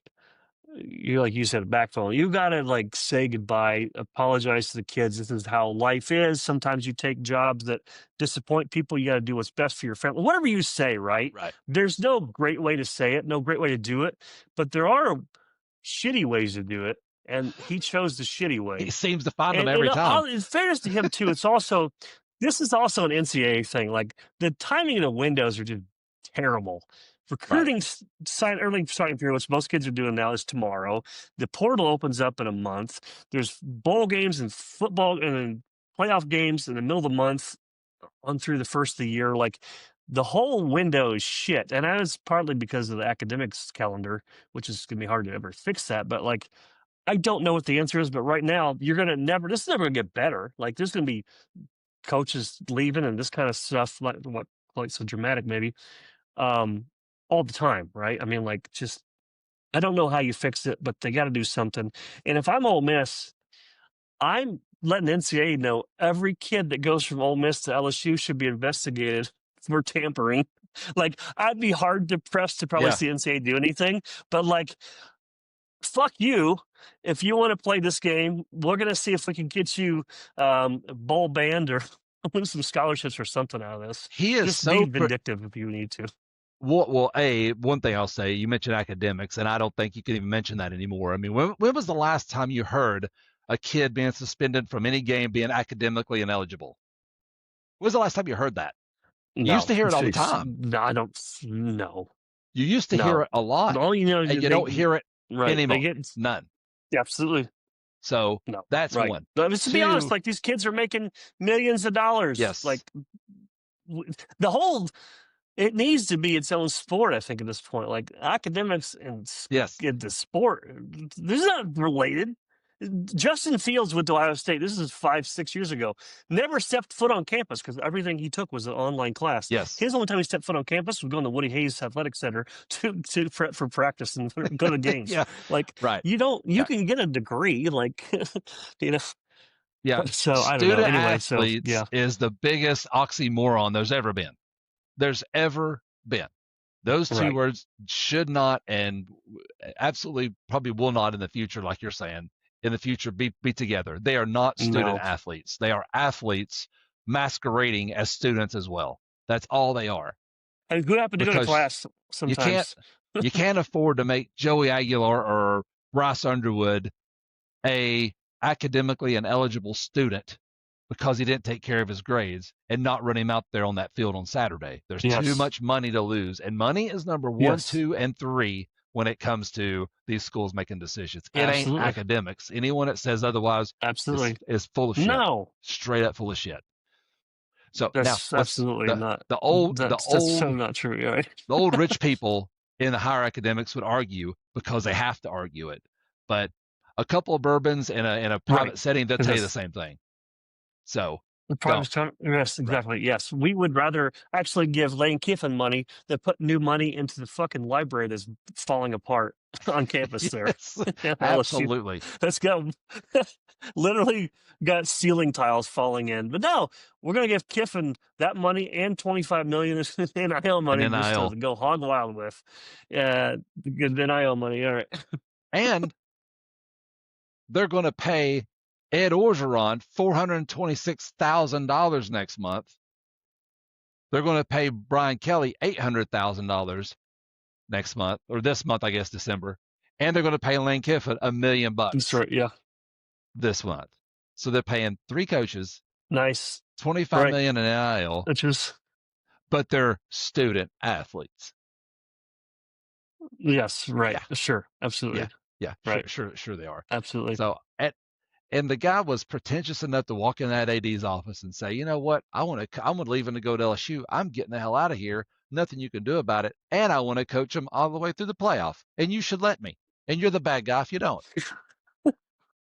you said, backbone. You gotta like say goodbye, apologize to the kids. This is how life is. Sometimes you take jobs that disappoint people. You gotta do what's best for your family. Whatever you say, right? Right. There's no great way to say it, no great way to do it, but there are shitty ways to do it. And he chose the shitty He way. seems to find them And every time. in fairness to him too, this is also an NCAA thing. Like the timing of the windows are just terrible. Right. Recruiting early starting period, which most kids are doing now, is tomorrow. The portal opens up in a month. There's bowl games and football and playoff games in the middle of the month on through the first of the year. Like the whole window is shit. And that is partly because of the academics calendar, which is going to be hard to ever fix that. But like, I don't know what the answer is, but right now this is never gonna get better. Like there's gonna be coaches leaving and this kind of stuff, like what like so dramatic maybe, um, all the time, right? I mean, like just I don't know how you fix it, but they got to do something. And if I'm Ole Miss, I'm letting the NCAA know every kid that goes from Ole Miss to LSU should be investigated for tampering. Like I'd be hard to press to probably Yeah. see NCAA do anything, but like fuck you. If you want to play this game, we're going to see if we can get you bowl banned or win some scholarships or something out of this. He is Just be so vindictive if you need to. well, one thing I'll say, you mentioned academics, and I don't think you can even mention that anymore. I mean, when was the last time you heard a kid being suspended from any game being academically ineligible? When was the last time you heard that? You used No, to hear it all the time. no, I don't. No, You used to hear no. it a lot, All you know, and you don't hear it right? They anymore. get None. absolutely So no. that's Right. one. But to be honest, Two, like these kids are making millions of dollars. Like yes, the whole it needs to be its own sport, I think, at this point. Like academics and yes, the sport, this is not related. Justin Fields went to Ohio State. This is 5-6 years ago. Never stepped foot on campus because everything he took was an online class. yes. His only time he stepped foot on campus was going to Woody Hayes Athletic Center for practice and go to games. Yeah, Like right. you Yeah. can get a degree, like you know. Yeah. So I don't know. Student Anyway, so athletes yeah, is the biggest oxymoron there's ever been. Those two right. words should not and absolutely probably will not in the future, like you're saying, in the future be together. They are not student No. athletes. They are athletes masquerading as students as well. That's all they are. And who happened to go to Because class you can't sometimes? you can't afford to make Joey Aguilar or Bryce Underwood a academically ineligible student because he didn't take care of his grades and not run him out there on that field on Saturday. There's too Yes. much money to lose, and money is number one, Yes. 2, and 3 when it comes to these schools making decisions. It ain't Absolutely. academics. Anyone that says otherwise Absolutely. is full of shit. No. Straight up full of shit. So That's now absolutely not. the old That's so not true, right? the old rich people in the higher academics would argue because they have to argue it. But a couple of bourbons in a private Right. setting, they'll tell you the Yes. same thing. So The don't. private time, yes, exactly. Yes, we would rather actually give Lane Kiffin money than put new money into the fucking library that's falling apart on campus there. Yes, at LSU. absolutely. That's got literally got ceiling tiles falling in. But no, we're gonna give Kiffin that money and $25 million in NIL money just NIL. to go hog wild with. The good NIL money. All right. And they're going to pay Ed Orgeron $426,000 next month. They're going to pay Brian Kelly $800,000 next month, or this month, I guess, December. And they're going to pay Lane Kiffin $1 million That's right. Yeah. this month. So they're paying 3 coaches, Nice. $25 million in NIL, Which is but they're student athletes. yes, right. Yeah. Sure. Absolutely. Yeah, Right. sure they are. Absolutely. So, and the guy was pretentious enough to walk in that AD's office and say, you know what, I'm leaving to go to LSU. I'm getting the hell out of here. Nothing you can do about it. And I want to coach them all the way through the playoff. And you should let me. And you're the bad guy if you don't.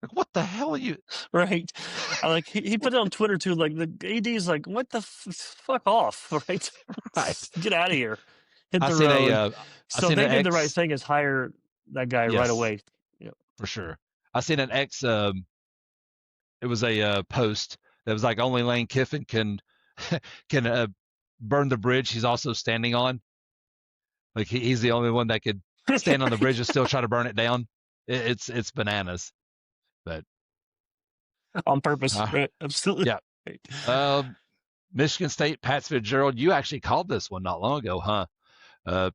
Like, what the hell are you? Right. Like he put it on Twitter too. Like the AD's like, what the fuck off, right? Right. Get out of here. Hit I the seen road. I So seen they an did the right ex, thing is hire that guy right Yes. away. for sure. I seen an ex. It was a post that was like only Lane Kiffin can burn the bridge he's also standing on. Like he's the only one that could stand on the bridge and still try to burn it down. It's bananas. But On purpose. Right. Absolutely. yeah. Right. Michigan State, Pat Fitzgerald. You actually called this one not long ago, huh?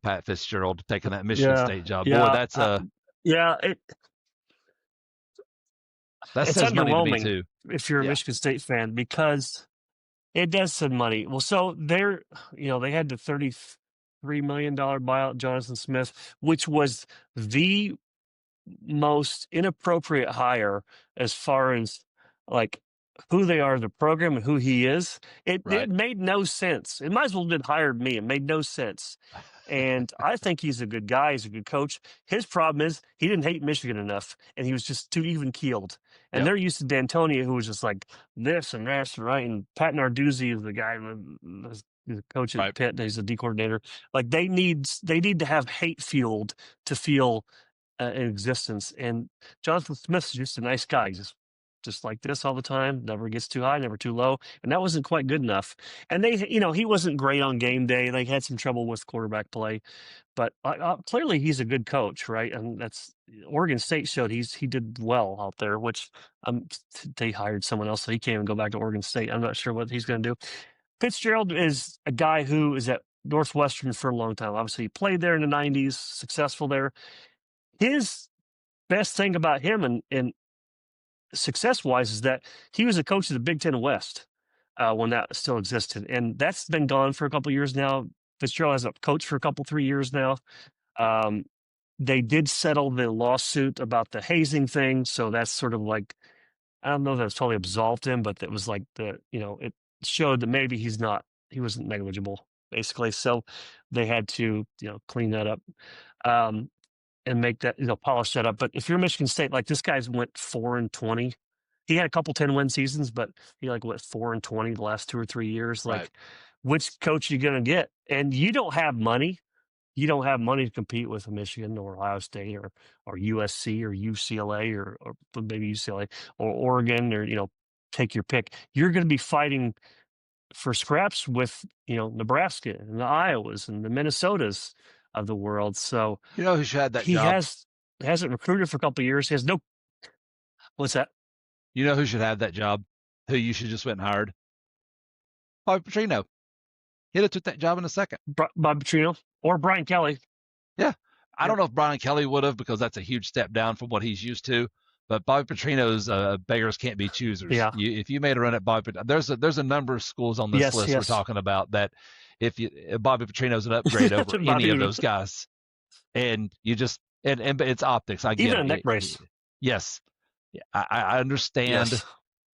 Pat Fitzgerald taking that Michigan State job. Yeah. Boy, that's yeah. that It's says money to me underwhelming too. if you're a Yeah. Michigan State fan because it does send money. Well, so they're they had the $33 million buyout Jonathan Smith, which was the most inappropriate hire as far as like who they are as a program and who he is. It Right. made no sense. It might as well have hired me. It made no sense. And I think he's a good guy. He's a good coach. His problem is he didn't hate Michigan enough, and he was just too even keeled. And Yep. they're used to D'Antonio, who was just like this and that, right? And Pat Narduzzi is the guy, he's the coach at Right. Pitt. He's a D coordinator. Like they need to have hate fueled to feel in existence. And Jonathan Smith is just a nice guy. He's just just like this all the time. Never gets too high, never too low, and that wasn't quite good enough. And they, he wasn't great on game day. They had some trouble with quarterback play, but clearly he's a good coach, right? And that's Oregon State showed he did well out there. Which they hired someone else, so he can't even go back to Oregon State. I'm not sure what he's going to do. Fitzgerald is a guy who is at Northwestern for a long time. Obviously, he played there in the '90s, successful there. His best thing about him and success-wise is that he was a coach of the Big Ten West when that still existed, and that's been gone for a couple of years now. Fitzgerald has a coach for 3 years now. They did settle the lawsuit about the hazing thing, so that's sort of like, I don't know if that's totally absolved him, but it was like it showed that maybe he wasn't negligible, basically. So they had to, clean that up. And make that, polish that up. But if you're Michigan State, like this guy's went 4-20. He had a couple 10-win seasons, but he went 4-20 the last 2 or 3 years. Right. Like, which coach are you going to get? And you don't have money. You don't have money to compete with Michigan or Ohio State or USC or UCLA or maybe UCLA or Oregon or, take your pick. You're going to be fighting for scraps with, Nebraska and the Iowas and the Minnesotas of the world. So You know who should have that he job? hasn't recruited for a couple of years. He has no. What's that? You know who should have that job? Who you should just went and hired? Bobby Petrino. He'd have took that job in a second. Bob Petrino or Brian Kelly. Yeah. I don't know if Brian Kelly would have, because that's a huge step down from what he's used to. But Bobby Petrino's beggars can't be choosers. Yeah. If you made a run at Bobby, there's a number of schools on this list we're talking about that if Bobby Petrino's an upgrade over any of those guys, and you just and it's optics. I get even it. A neck brace. Yes, I understand. Yes.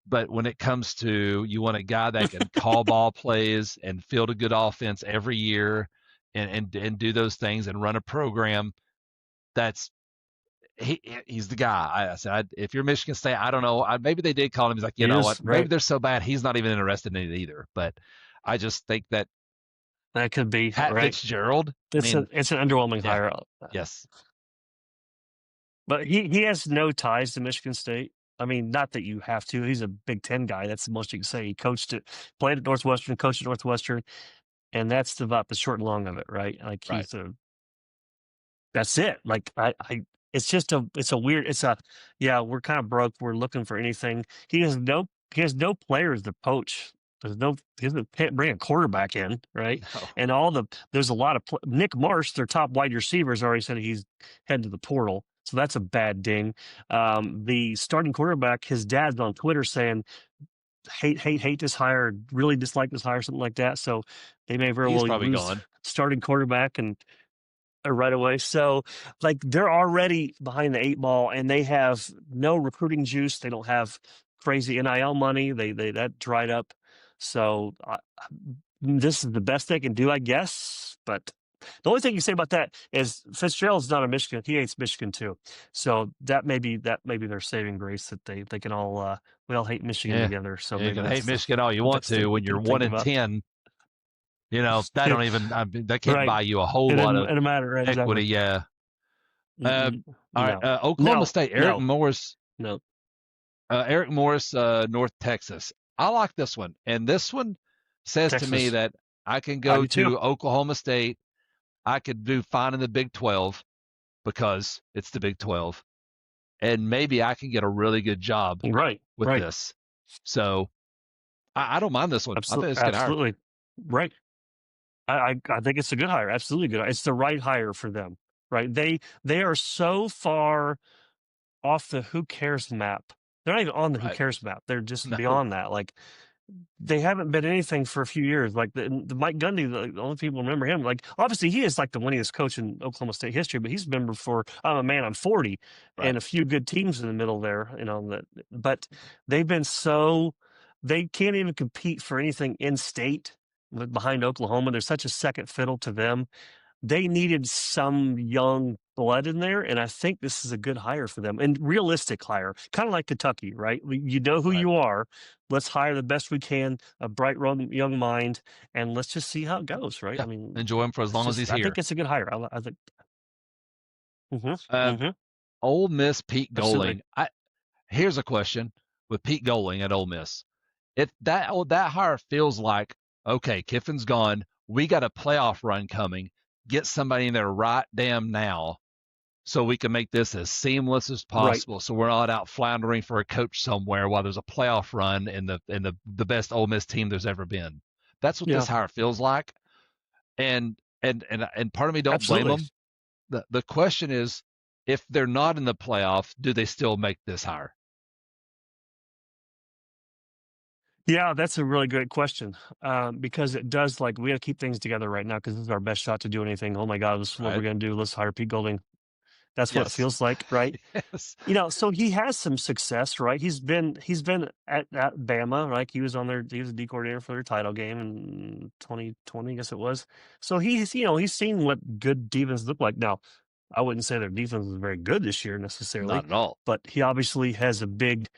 But when it comes to, you want a guy that can call ball plays and field a good offense every year, and do those things and run a program, he's the guy. I said, if you're Michigan State, I don't know. Maybe they did call him. He's like, you know what? Maybe they're so bad he's not even interested in it either. But I just think that could be Pat Fitzgerald. It's an underwhelming hire. Yes, but he has no ties to Michigan State. I mean, not that you have to. He's a Big Ten guy. That's the most you can say. He played at Northwestern, coached at Northwestern, and that's about the short and long of it, right? Like that's it. Like it's just we're kind of broke. We're looking for anything. He has no players to poach. He can't bring a quarterback in, right? No. And there's a lot of Nick Marsh, their top wide receiver, has already said he's heading to the portal. So that's a bad ding. The starting quarterback, his dad's on Twitter saying, hate this hire, really dislike this hire, something like that. So they may very well probably lose gone. Starting quarterback and right away. So they're already behind the 8 ball, and they have no recruiting juice. They don't have crazy NIL money. They that dried up. So this is the best they can do, I guess. But the only thing you say about that is Fitzgerald's not a Michigan. He hates Michigan too. So that may be their saving grace, that they can all we all hate Michigan together. So you can hate Michigan all you want to when you're 1-10. That don't even that can't buy you a whole lot of equity. Yeah. All right. Oklahoma State. Eric Morris. No. Eric Morris, North Texas. I like this one, and this one says to me that I can go to Oklahoma State. I could do fine in the Big 12 because it's the Big 12, and maybe I can get a really good job with this. So I don't mind this one. Absolutely. I think it's a good hire. Right. I think it's a good hire. Absolutely good. It's the right hire for them. Right. They are so far off the who cares map. They're not even on the who cares map. They're just beyond that. Like, they haven't been anything for a few years. Like the Mike Gundy, the only people remember him. Like, obviously he is like the winningest coach in Oklahoma State history, but he's been before I'm 40 and a few good teams in the middle there, but they've been they can't even compete for anything in state behind Oklahoma. There's such a second fiddle to them. They needed some young blood in there, and I think this is a good hire for them, and realistic hire, kind of like Kentucky, right? You know who you are. Let's hire the best we can, a bright young mind, and let's just see how it goes, right? Yeah. I mean, enjoy him for as long as he's here. I think it's a good hire. I think. Ole Miss Pete Golding. Here's a question: with Pete Goling at Ole Miss. That hire feels like, okay, Kiffin's gone. We got a playoff run coming. Get somebody in there right damn now so we can make this as seamless as Right. possible. So we're not out floundering for a coach somewhere while there's a playoff run in the best Ole Miss team there's ever been. That's what Yeah. this hire feels like. And part of me don't blame Absolutely. them. The question is, if they're not in the playoff, do they still make this hire? Yeah, that's a really great question, because it does, like, we got to keep things together right now because this is our best shot to do anything. Oh my God, this is what we're Right? going to do. Let's hire Pete Golding. That's what it Yes. feels like, right? Yes. So he has some success, right? He's been at Bama, right? He was a D coordinator for their title game in 2020, I guess it was. So he's seen what good defense look like. Now, I wouldn't say their defense is very good this year necessarily, Not at all. but he obviously has a big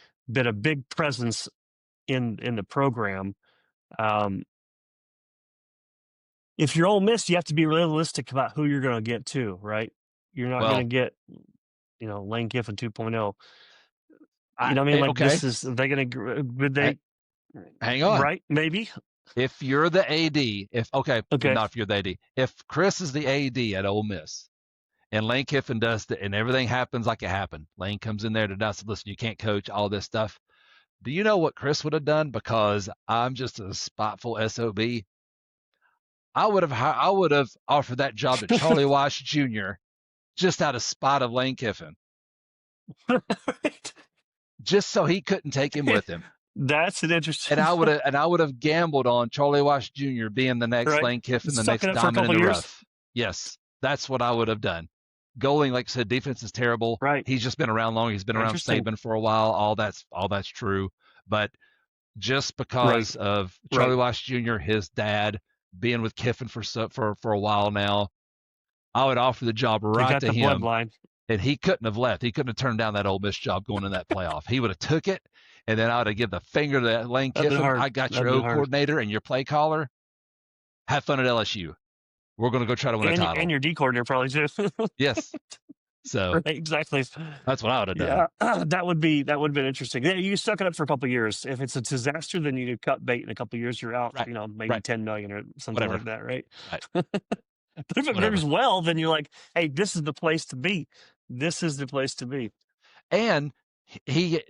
presence in the program. Um, if you're Ole Miss, you have to be realistic about who you're going to get too, right? You're not going Well, to get, Lane Kiffin 2.0. I, What I mean? Like, okay. are they going to, would they, Hang on. right? Maybe. If you're the AD, Okay. not if you're the AD, if Chris is the AD at Ole Miss and Lane Kiffin does and everything happens like it happened, Lane comes in there to say, listen, you can't coach all this stuff. Do you know what Chris would have done? Because I'm just a spiteful SOB. I would have offered that job to Charlie Weiss Jr. just out of spite of Lane Kiffin, just so he couldn't take him with him. That's an interesting. And I would have gambled on Charlie Weiss Jr. being the next right. Lane Kiffin, the Stuck next it up for a diamond in couple the years. rough. Yes, that's what I would have done. Goaling, like I said, defense is terrible. Right. He's just been around long. He's been around Saban for a while. All that's true. But just because of Charlie Weiss Jr., his dad, being with Kiffin for a while now, I would offer the job right to him. Bloodline. And he couldn't have left. He couldn't have turned down that Ole Miss job going in that playoff. He would have took it, and then I would have given the finger to Lane Kiffin. I got your O coordinator and your play caller. Have fun at LSU. We're going to go try to win a title. And your D coordinator probably too. Yes. So right, exactly. That's what I would have done. Yeah, that would have been interesting. Yeah, you stuck it up for a couple of years. If it's a disaster, then you cut bait in a couple of years. You're out. Right. Maybe 10 million or something like that. Right. But if it goes well, then you're like, hey, this is the place to be. This is the place to be. And being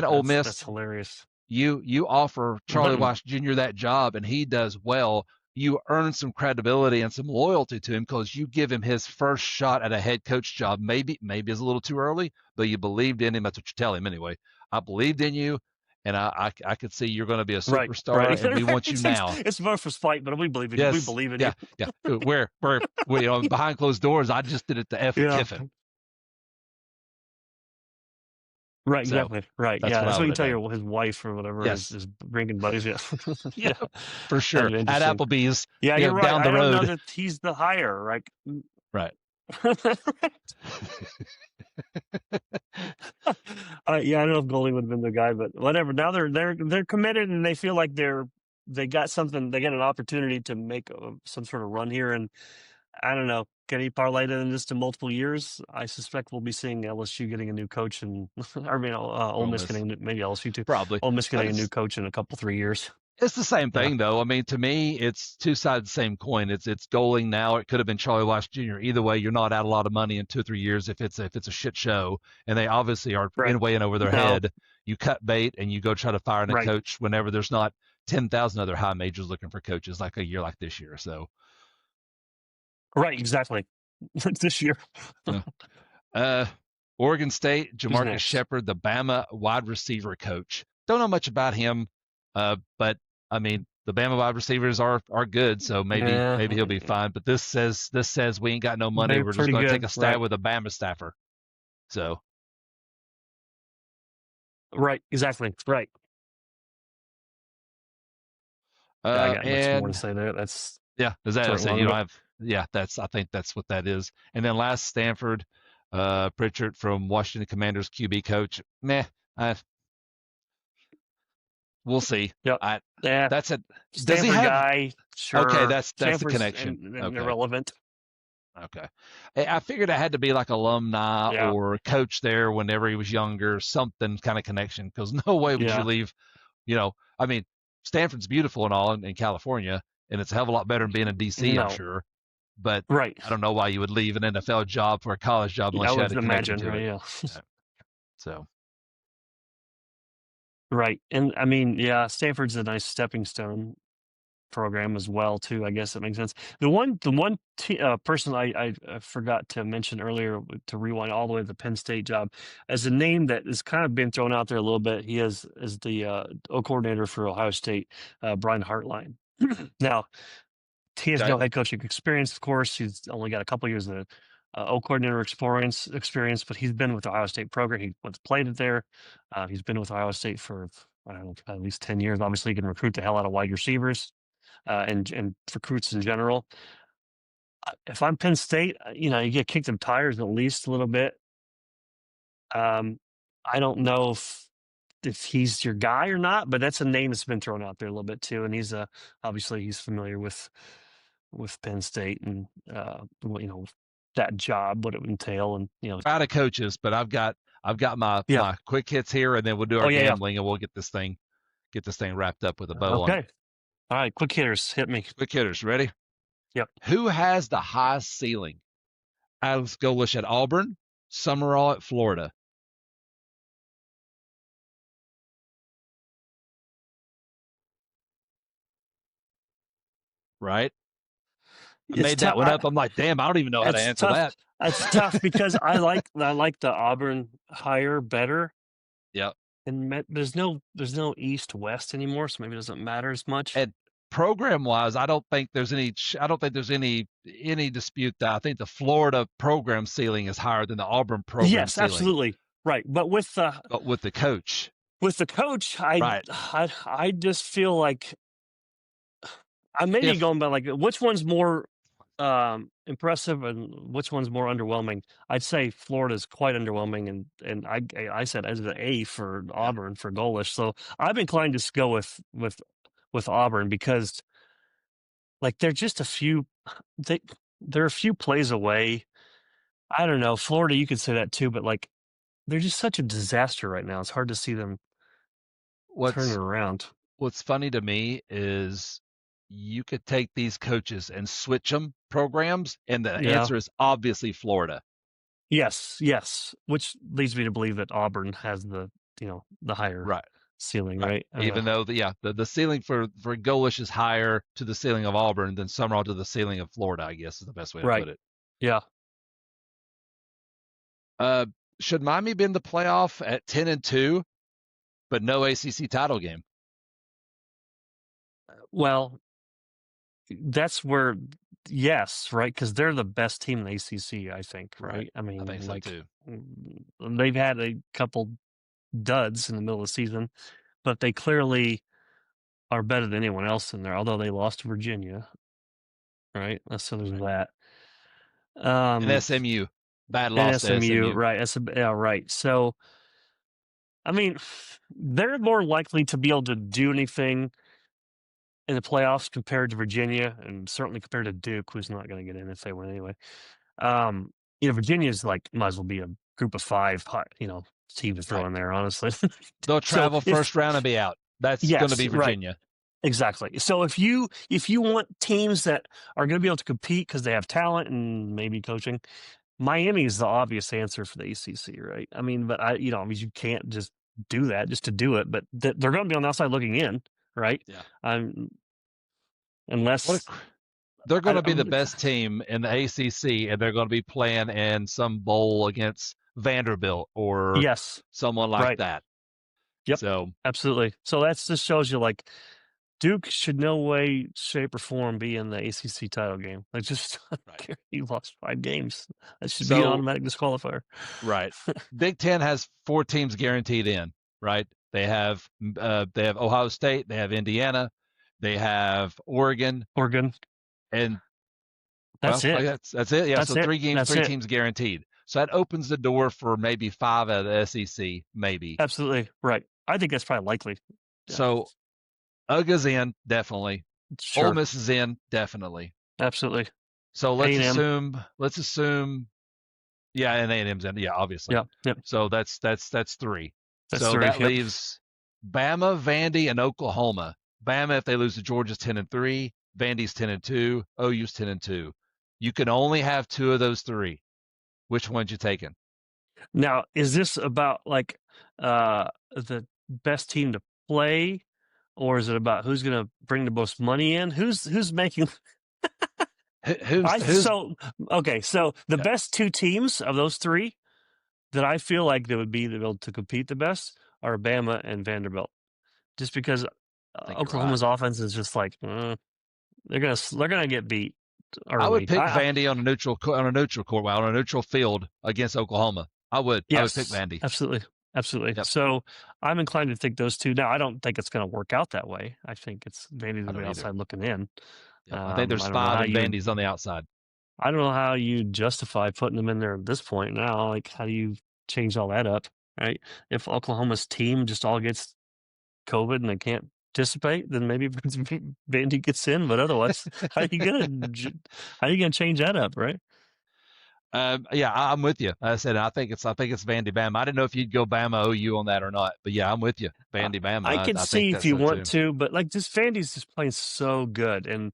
Ole Miss, that's hilarious. You offer Charlie Weiss Jr. that job, and he does well. You earn some credibility and some loyalty to him because you give him his first shot at a head coach job. Maybe it's a little too early, but you believed in him. That's what you tell him anyway. I believed in you, and I could see you're going to be a superstar, and we want you now. It's more for spite, but we believe in you. We believe in you. Yeah. We're behind closed doors. I just did it to F Kiffin. Right, exactly. Right. That's what you tell his wife or whatever is drinking buddies. Yeah. Yeah, for sure. At Applebee's. Yeah, you're right. Down the road. I don't know that he's the hire, right? Right. I don't know if Golding would have been the guy, but whatever. Now they're committed and they feel like they got something. They got an opportunity to make some sort of run here, and I don't know. Can he parlay it in this to multiple years? I suspect we'll be seeing LSU getting a new coach, and Ole Miss getting maybe LSU too. Probably Ole Miss getting a new coach in a couple 3 years. It's the same thing, though. I mean, to me, it's two sides of the same coin. It's Goaling now. It could have been Charlie Weiss Jr. Either way, you're not out a lot of money in 2 or 3 years if it's a shit show, and they obviously are way in over their head. You cut bait and you go try to fire a coach whenever there's not 10,000 other high majors looking for coaches like a year like this year. So. Right, exactly. This year. Oregon State, Jamarcus Shepard, the Bama wide receiver coach. Don't know much about him, but I mean the Bama wide receivers are good, so maybe he'll be fine. But this says we ain't got no money. We're just going to take a stab with a Bama staffer. So. Right, exactly. Right. I got much more to say there. That's Is that it? You don't have. Yeah, I think that's what that is. And then last, Stanford, Pritchard from Washington Commanders QB coach. We'll see. Yep. That's it. Does he have guy? Sure. Okay, that's Stanford's the connection. Irrelevant. Okay. I figured it had to be like alumni Yeah, or coach there whenever he was younger, something kind of connection. Because no way would you yeah, leave. I mean, Stanford's beautiful and all in California, and it's a hell of a lot better than being in DC, I'm no, sure. But right. I don't know why you would leave an NFL job for a college job Yeah, I unless you had would a connection imagine, to right? it. Yeah, Uh, So, right. And I mean, yeah, Stanford's a nice stepping stone program as well too. I guess it makes sense. The one person I forgot to mention earlier to rewind all the way to the Penn State job as a name that has kind of been thrown out there a little bit. He is the O coordinator for Ohio State, Brian Hartline. Now he has okay. no head coaching experience, of course. He's only got a couple years of O coordinator experience, but he's been with the Ohio State program. He once played it there. He's been with Ohio State for I don't know at least 10 years. Obviously, he can recruit the hell out of wide receivers and recruits in general. If I'm Penn State, you get kicked of tires at least a little bit. Um, I don't know if he's your guy or not, but that's a name that's been thrown out there a little bit too. And he's obviously he's familiar with Penn State and that job, what it would entail, and Out of coaches, but I've got yeah. my quick hits here, and then we'll do Oh our yeah, yeah. gambling, and we'll get this thing wrapped up with a bow on it. Okay. All right, quick hitters, hit me. Quick hitters, ready? Yep. Who has the highest ceiling? Alex Golesh at Auburn, Summerall at Florida. Right? I It's made that tough. one up. I'm like, damn, I don't even know how to It's answer tough. that. It's tough because I like the Auburn hire better. Yep. And there's no east west anymore, so maybe it doesn't matter as much. And program wise, I don't think there's any dispute that I think the Florida program ceiling is higher than the Auburn program Yes, ceiling. absolutely. Right. But But with the coach, with the coach, I right? I I just feel like I may be If going by like which one's more impressive and which one's more underwhelming. I'd say Florida's quite underwhelming, and I said as an A for yeah, Auburn for Golish. So I'm inclined to go with Auburn because like they're just a few they they're a few plays away. I don't know. Florida, you could say that too, but like they're just such a disaster right now. It's hard to see them turn it what's around. what's funny to me is you could take these coaches and switch them programs, and the Yeah. answer is obviously Florida. Yes. Yes. Which leads me to believe that Auburn has the higher Right. ceiling, Right. right? Even though the ceiling for Golish is higher to the ceiling of Auburn than Summerall to the ceiling of Florida, I guess is the best way to Right. put it. Yeah. Uh, should Miami be in the playoff at 10-2, but no ACC title game? Well, that's where yes, right? Because they're the best team in the ACC, I think, Right. right? I I mean, think so like too. they've had a couple duds in the middle of the season, but they clearly are better than anyone else in there. Although they lost to Virginia, right? So there's Right. that. And SMU, bad And loss to SMU, SMU. right? Yeah, right. So I mean, they're more likely to be able to do anything in the playoffs compared to Virginia, and certainly compared to Duke, who's not going to get in if they win anyway. Um, Virginia's like might as well be a group of five, team to throw Right. in there, honestly. They'll So travel if first round and be out. That's going to yes, be right, Virginia. exactly. So if you want teams that are going to be able to compete because they have talent and maybe coaching, Miami is the obvious answer for the ACC, right? I mean, but I mean, you can't just do that just to do it. But they're going to be on the outside looking in, right? Yeah. Um, What unless a, they're going I, to be the best team in the ACC, and they're going to be playing in some bowl against Vanderbilt or yes, someone like right, that. yep, So, absolutely. So that's just shows you like Duke should no way, shape, or form be in the ACC title game. Like just right. he lost 5 games. That should be an So, automatic disqualifier. right. Big Ten has 4 teams guaranteed in, right? They have Ohio State, they have Indiana, they have Oregon, Oregon, and well, that's it. that's it. Yeah, That's so it. three games, That's three it. teams guaranteed. So that opens the door for maybe 5 out of the SEC, maybe. Absolutely right. I think that's probably likely. Yeah, So UGA's in, definitely. Ole sure, Miss is in, definitely. absolutely. So A&M. let's assume, yeah, and A&M's in, yeah, obviously. Yep. Yep. So that's three. That's So three. that Yep. leaves Bama, Vandy, and Oklahoma. Bama, if they lose to Georgia's 10-3, Vandy's 10-2, OU's 10-2. You can only have two of those three. Which one's you taking? Now, is this about like the best team to play, or is it about who's going to bring the most money in? Who's making? Who's I who's so okay. So the best two teams of those three that I feel like they would be able to compete the best are Bama and Vanderbilt, just because I think you're right. Oklahoma's offense is just like they're gonna get beat I would early. pick Vandy on a neutral court, well, on a neutral field against Oklahoma. I would pick Yes, Vandy. absolutely. Absolutely. Yep, So I'm inclined to think those two. Now, I don't think it's going to work out that way. I think it's Vandy's I going to don't be either. outside looking in. Yep, I think there's I don't know five how and you Vandy's on the outside. I don't know how you justify putting them in there at this point now. Like, how do you change all that up, right? If Oklahoma's team just all gets COVID and they can't participate, then maybe Vandy gets in. But otherwise, how you gonna change that up, right? Yeah, I'm with you. I said I think it's Vandy Bama. I didn't know if you'd go Bama OU on that or not, but yeah, I'm with you. I, Vandy Bama. I can I think see if that's you so want too. to, but like this Vandy's just playing so good, and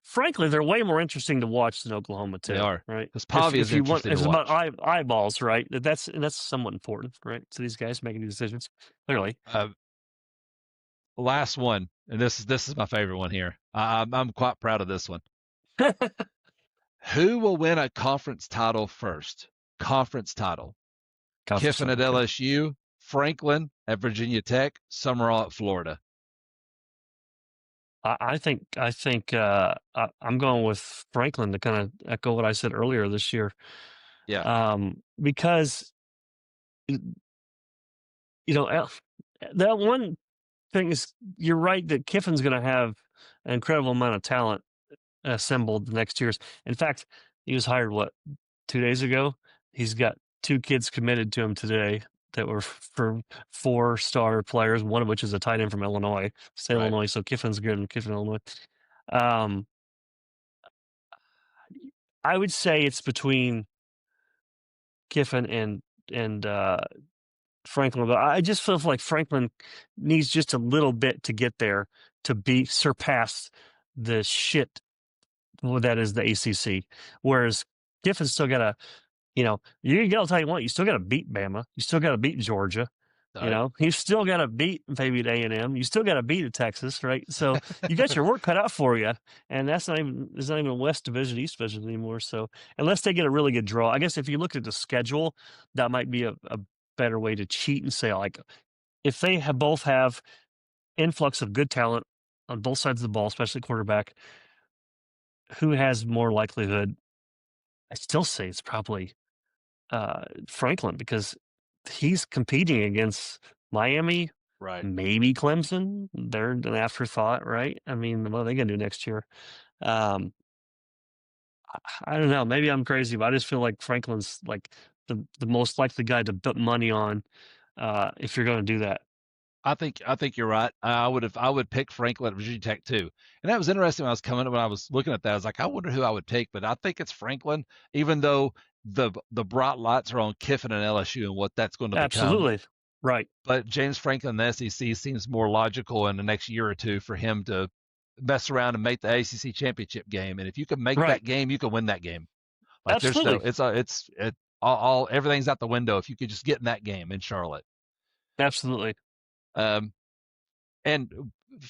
frankly, they're way more interesting to watch than Oklahoma They too, are right? because If Pavi is you want, interesting to it's about watch. eyeballs, right? That's somewhat important, right? To these guys making these decisions, clearly. Uh, Last one, and this is my favorite one here. I'm quite proud of this one. Who will win a conference title first? Conference title. Conference Kiffin title, at okay. LSU, Franklin at Virginia Tech, Summerall at Florida. I'm going with Franklin to kind of echo what I said earlier this year, Yeah, because that one thing is you're right that Kiffin's going to have an incredible amount of talent assembled the next years. In fact, he was hired 2 days ago. He's got two kids committed to him today that were for 4-star players, one of which is a tight end from Illinois, State right. Illinois. So Kiffin's good in Kiffin, Illinois. Um, I would say it's between Kiffin and Franklin, but I just feel like Franklin needs just a little bit to get there to be surpass the shit that is the ACC. Whereas Kiffin's still got to, I'll tell you what, you still got to beat Bama, you still got to beat Georgia. Right. You still got to beat maybe A&M. You still got to beat Texas, right? So you got your work cut out for you, and it's not even West Division, East Division anymore. So unless they get a really good draw, I guess if you look at the schedule, that might be a better way to cheat and say like if they both have influx of good talent on both sides of the ball, especially quarterback, who has more likelihood? I still say it's probably Franklin because he's competing against Miami, Right. maybe Clemson. They're an afterthought, right? I mean, what are they going to do next year? Um, I don't know. Maybe I'm crazy, but I just feel like Franklin's like the most likely guy to put money on if you're going to do that. I think you're right. I would pick Franklin at Virginia Tech too. And that was interesting when I was looking at that. I was like, I wonder who I would take, but I think it's Franklin, even though the bright lights are on Kiffin and LSU and what that's going to become. Absolutely. Right. But James Franklin in the SEC seems more logical in the next year or two for him to mess around and make the ACC championship game. And if you can make Right. that game, you can win that game. Like there's no, Absolutely. it's all everything's out the window if you could just get in that game in Charlotte. Absolutely. Um, And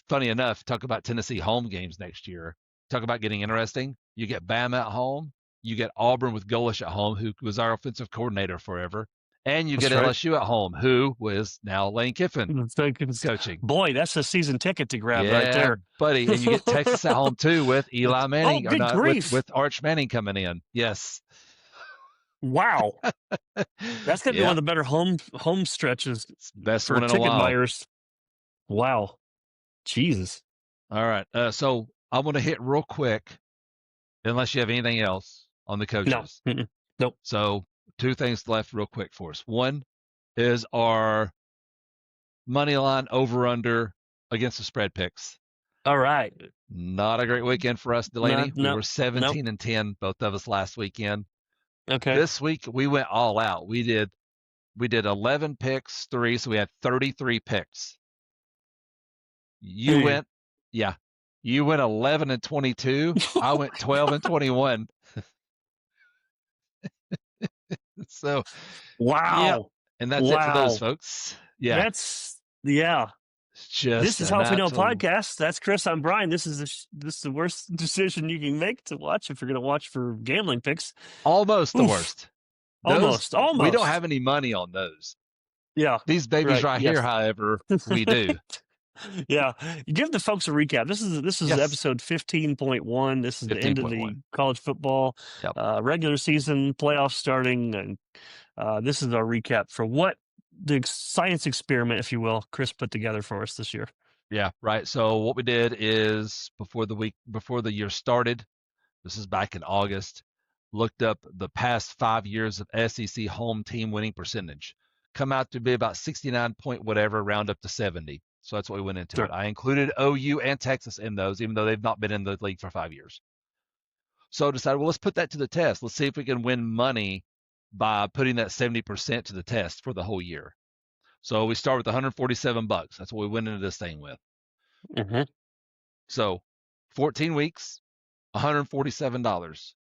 funny enough, talk about Tennessee home games next year. Talk about getting interesting. You get Bama at home. You get Auburn with Golish at home, who was our offensive coordinator forever. And you get That's right. LSU at home, who was now Lane Kiffin coaching. Boy, that's a season ticket to grab right Yeah, there. buddy. And you get Texas at home too with Eli Oh, Manning, or good not grief. with Arch Manning coming in. Yes. Wow. That's going to be one Yeah. of the better home stretches It's the best for one in a ticket while. buyers. Wow. Jesus. All right. So I want to hit real quick, unless you have anything else on the No. coaches. Mm-mm. Nope. So two things left real quick for us. One is our money line over under against the spread picks. All right. Not a great weekend for us, Delaney. We were Nope. 17-10, both of us last weekend. Okay. This week we went all out. We did 11 picks, 3, so we had 33 picks. You went 11-22. I went 12-21. So, wow. Yeah, and that's it for those folks. Yeah, this is Health We Know podcast. That's Chris. I'm Brian. This is the worst decision you can make to watch if you're going to watch for gambling picks. Almost the worst. Almost. We don't have any money on those. Yeah. These babies right here, however, we do. Yeah. Give the folks a recap. This is episode 15.1. This is the end of the college football regular season, playoffs starting, and this is our recap for what the science experiment, if you will, Chris put together for us this year. Yeah, right. So what we did is before the year started, this is back in August, looked up the past 5 years of SEC home team winning percentage. Come out to be about 69 point whatever, round up to 70. So that's what we went into. Sure. I included OU and Texas in those, even though they've not been in the league for 5 years. So I decided, well, let's put that to the test. Let's see if we can win money by putting that 70% to the test for the whole year. So we start with $147. That's what we went into this thing with. Mm-hmm. So 14 weeks, $147.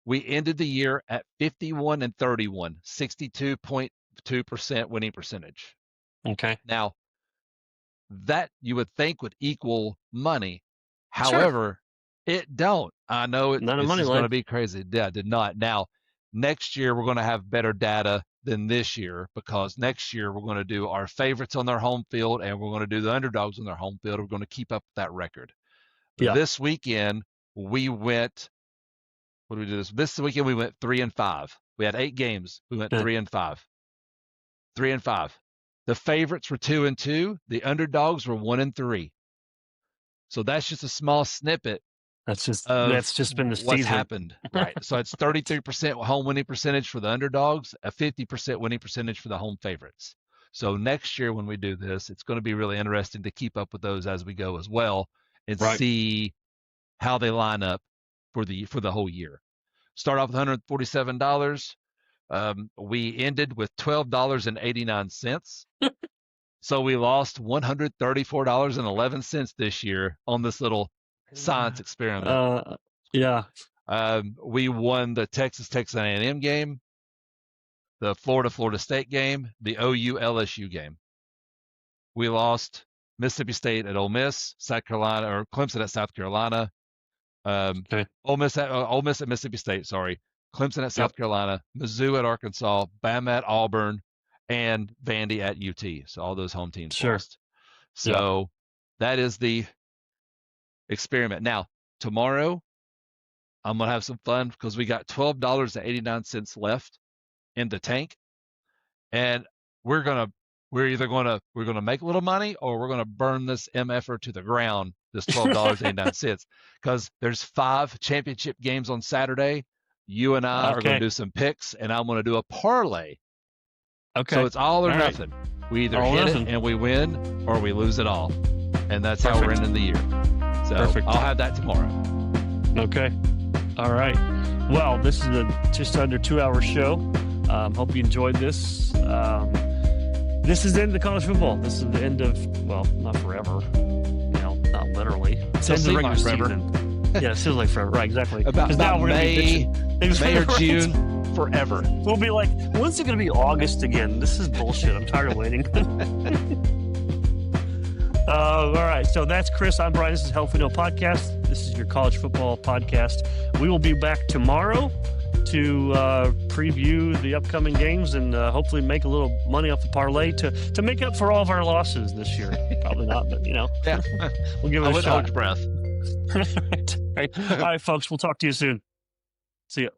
We ended the year at 51-31, 62.2% winning percentage. Okay. Now, that you would think would equal money. However, it don't. I know it's going to be crazy. Yeah, it did not. Now, next year we're going to have better data than this year, because next year we're going to do our favorites on their home field and we're going to do the underdogs on their home field. We're going to keep up that record. Yeah. This weekend we went. What did we do this weekend? We went 3-5. We had 8 games. We went 3-5. 3-5. The favorites were 2-2. The underdogs were 1-3. So that's just a small snippet. That's just been the what's happened, right? So it's 33% home winning percentage for the underdogs, a 50% winning percentage for the home favorites. So next year when we do this, it's going to be really interesting to keep up with those as we go as well, and see how they line up for the whole year. Start off with $147. We ended with $12.89. So we lost $134.11 this year on this little science experiment. We won the Texas A&M game, the Florida State game, the OU LSU game. We lost Mississippi State at Ole Miss, South Carolina, or Clemson at South Carolina. Ole Miss at Mississippi State, sorry. Clemson at South Carolina, Mizzou at Arkansas, Bama at Auburn, and Vandy at UT. So all those home teams lost. So that is the experiment. Now, tomorrow, I'm going to have some fun because we got $12.89 left in the tank. And we're either going to make a little money, or we're going to burn this MFR to the ground, this $12.89, because there's 5 championship games on Saturday. You and I are going to do some picks, and I'm going to do a parlay. Okay. So it's all or nothing. We either hit it and we win, or we lose it all. And that's how we're ending the year. So I'll have that tomorrow. Okay. All right. Well, this is a just under 2-hour show. Hope you enjoyed this. This is the end of college football. This is the end of, well, not forever. Not literally. It's the end of the regular season. Yeah, it feels like forever. Right, exactly. About now we're May or June, forever. We'll be like, when's it going to be August again? This is bullshit. I'm tired of waiting. All right, so that's Chris. I'm Brian. This is Health We Know podcast. This is your college football podcast. We will be back tomorrow to preview the upcoming games and hopefully make a little money off the parlay to make up for all of our losses this year. Probably not, but Yeah. We'll give it a shot. Hold your breath. All right, folks. We'll talk to you soon. See ya.